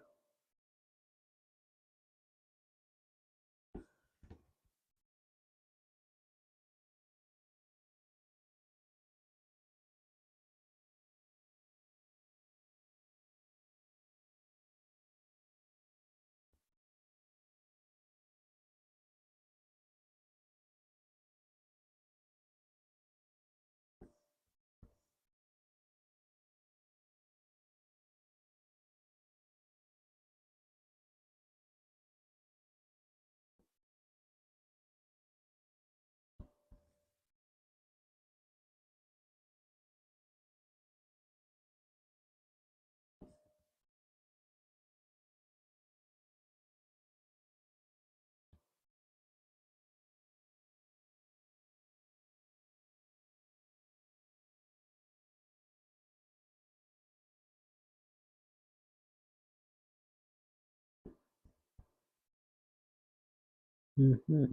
Mm-hmm.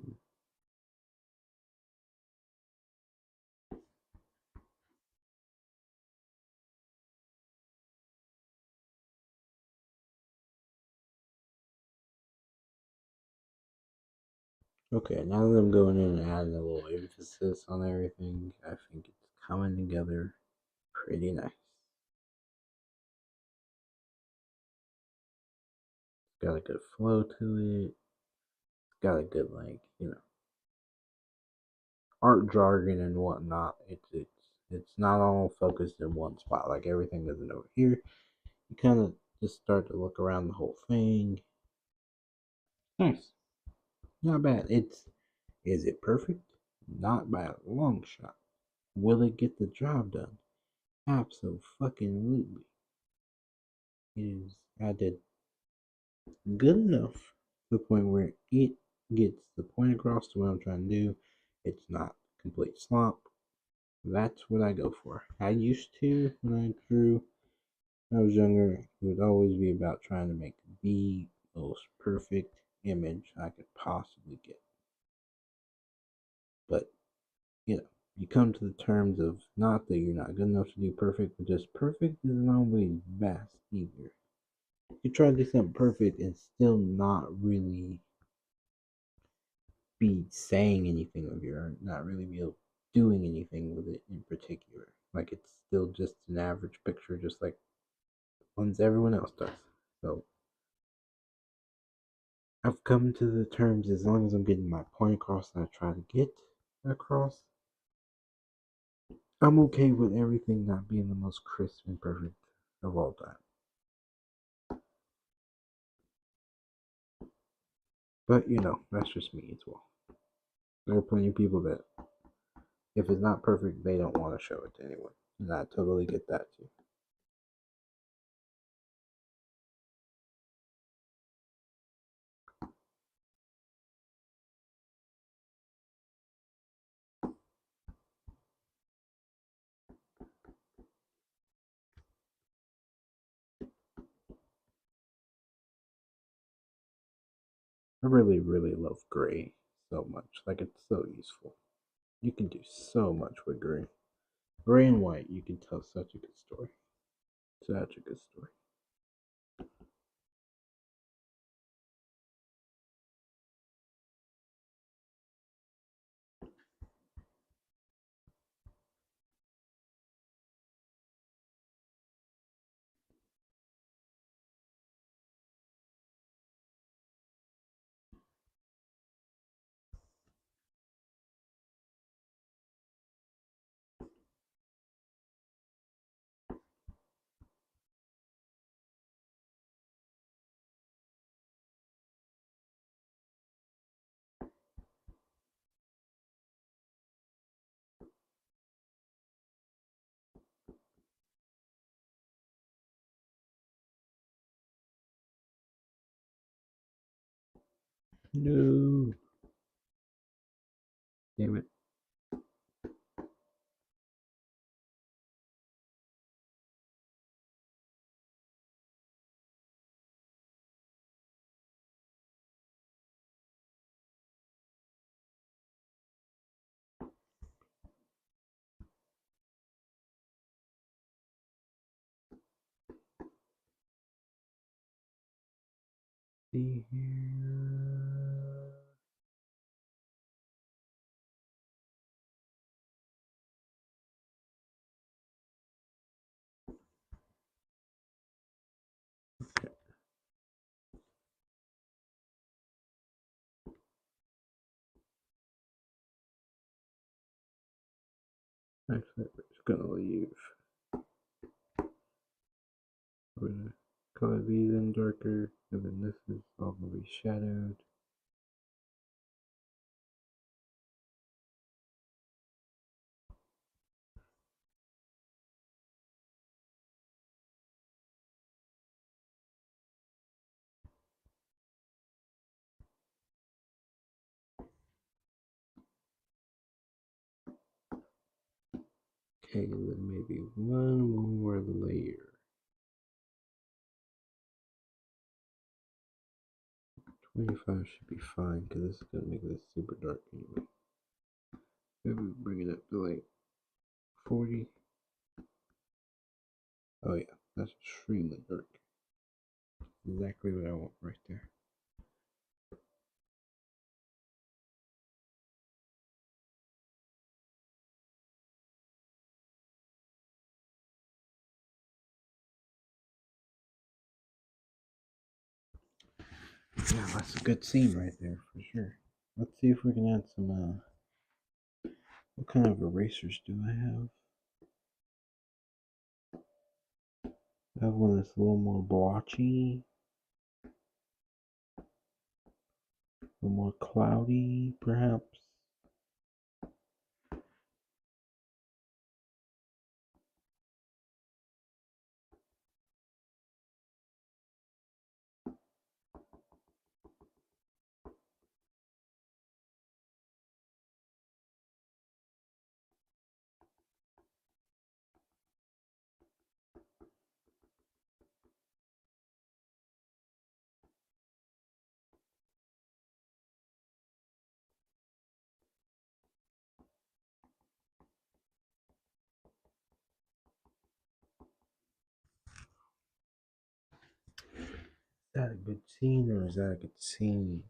Okay, now that I'm going in and adding a little emphasis on everything, I think it's coming together pretty nice. It's got a good flow to it. It's got a good art jargon and whatnot. It's not all focused in one spot. Like everything isn't over here. You kind of just start to look around the whole thing. Nice, not bad. Is it perfect? Not by a long shot. Will it get the job done? Absolutely. It is. I did good enough to the point where it gets the point across to what I'm trying to do. It's not complete slop. That's what I go for. I used to, when I drew, when I was younger, it would always be about trying to make the most perfect image I could possibly get. But, you come to the terms of not that you're not good enough to do perfect, but just perfect isn't always best either. You try to do something perfect and still not really be saying anything with your art, not really be doing anything with it in particular. Like it's still just an average picture, just like ones everyone else does. So I've come to the terms as long as I'm getting my point across that I try to get across, I'm okay with everything not being the most crisp and perfect of all time. But that's just me as well. There are plenty of people that if it's not perfect, they don't want to show it to anyone. And I totally get that too. I really, really love gray so much. Like it's so useful. You can do so much with gray. Gray and white, you can tell such a good story. Such a good story. No. Damn it. See here. Actually, we're just gonna leave. We're gonna color these in darker, and then this is all gonna be shadowed. Okay, then maybe one more layer. 25 should be fine because this is gonna make this super dark anyway. Maybe bring it up to like 40. Oh yeah, that's extremely dark. Exactly what I want right there. Yeah, that's a good scene right there for sure. Let's see if we can add some. What kind of erasers do I have? I have one that's a little more blotchy, a little more cloudy, perhaps. Is that a good scene or is that a good scene?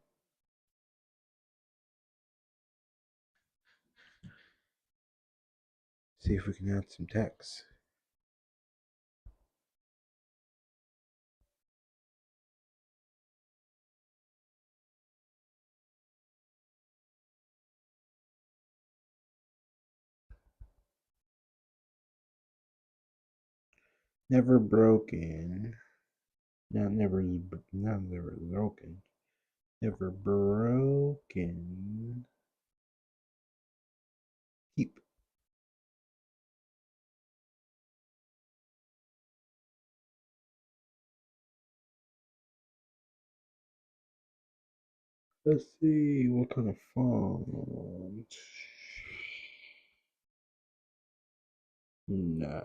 See if we can add some text. Never broken. Not never broken. Never broken. Keep. Let's see what kind of font. Nah.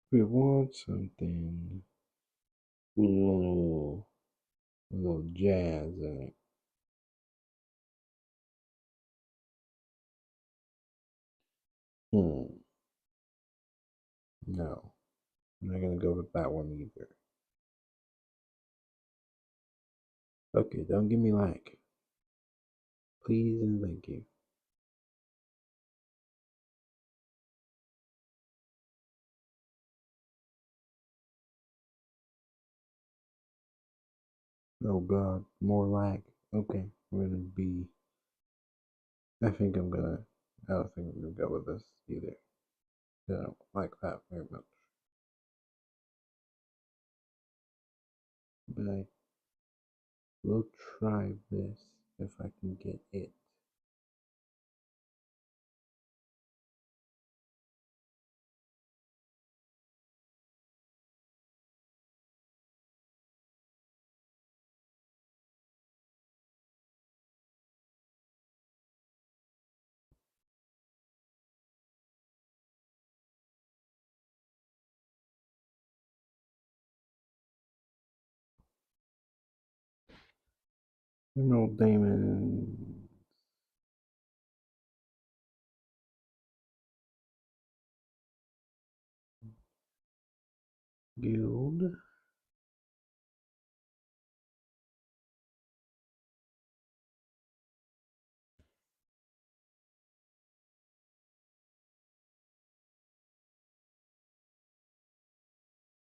We want something with a little jazz in it. Hmm. No, I'm not gonna go with that one either. Okay, don't give me like. Please and thank you. Oh god, more lag. Okay, we're gonna be. I think I'm gonna. I don't think I'm gonna go with this either. I don't like that very much. But I will try this if I can get it. Emerald Diamond Guild.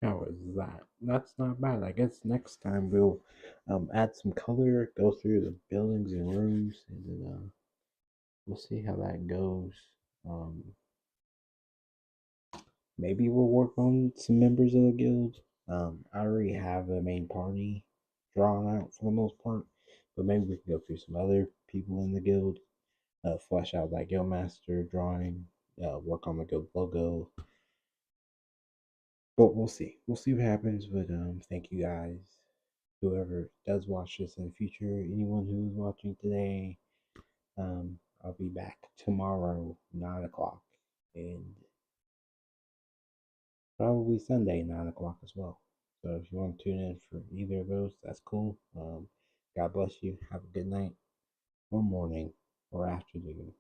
How is that? That's not bad. I guess next time we'll add some color, go through the buildings and rooms, and then we'll see how that goes. Um, Maybe we'll work on some members of the guild. I already have a main party drawn out for the most part, but maybe we can go through some other people in the guild, flesh out that guild master drawing, work on the guild logo. But we'll see. We'll see what happens. But thank you guys, whoever does watch this in the future, anyone who's watching today. I'll be back tomorrow, 9 o'clock, and probably Sunday, 9 o'clock as well. So if you want to tune in for either of those, that's cool. God bless you. Have a good night, or morning, or afternoon.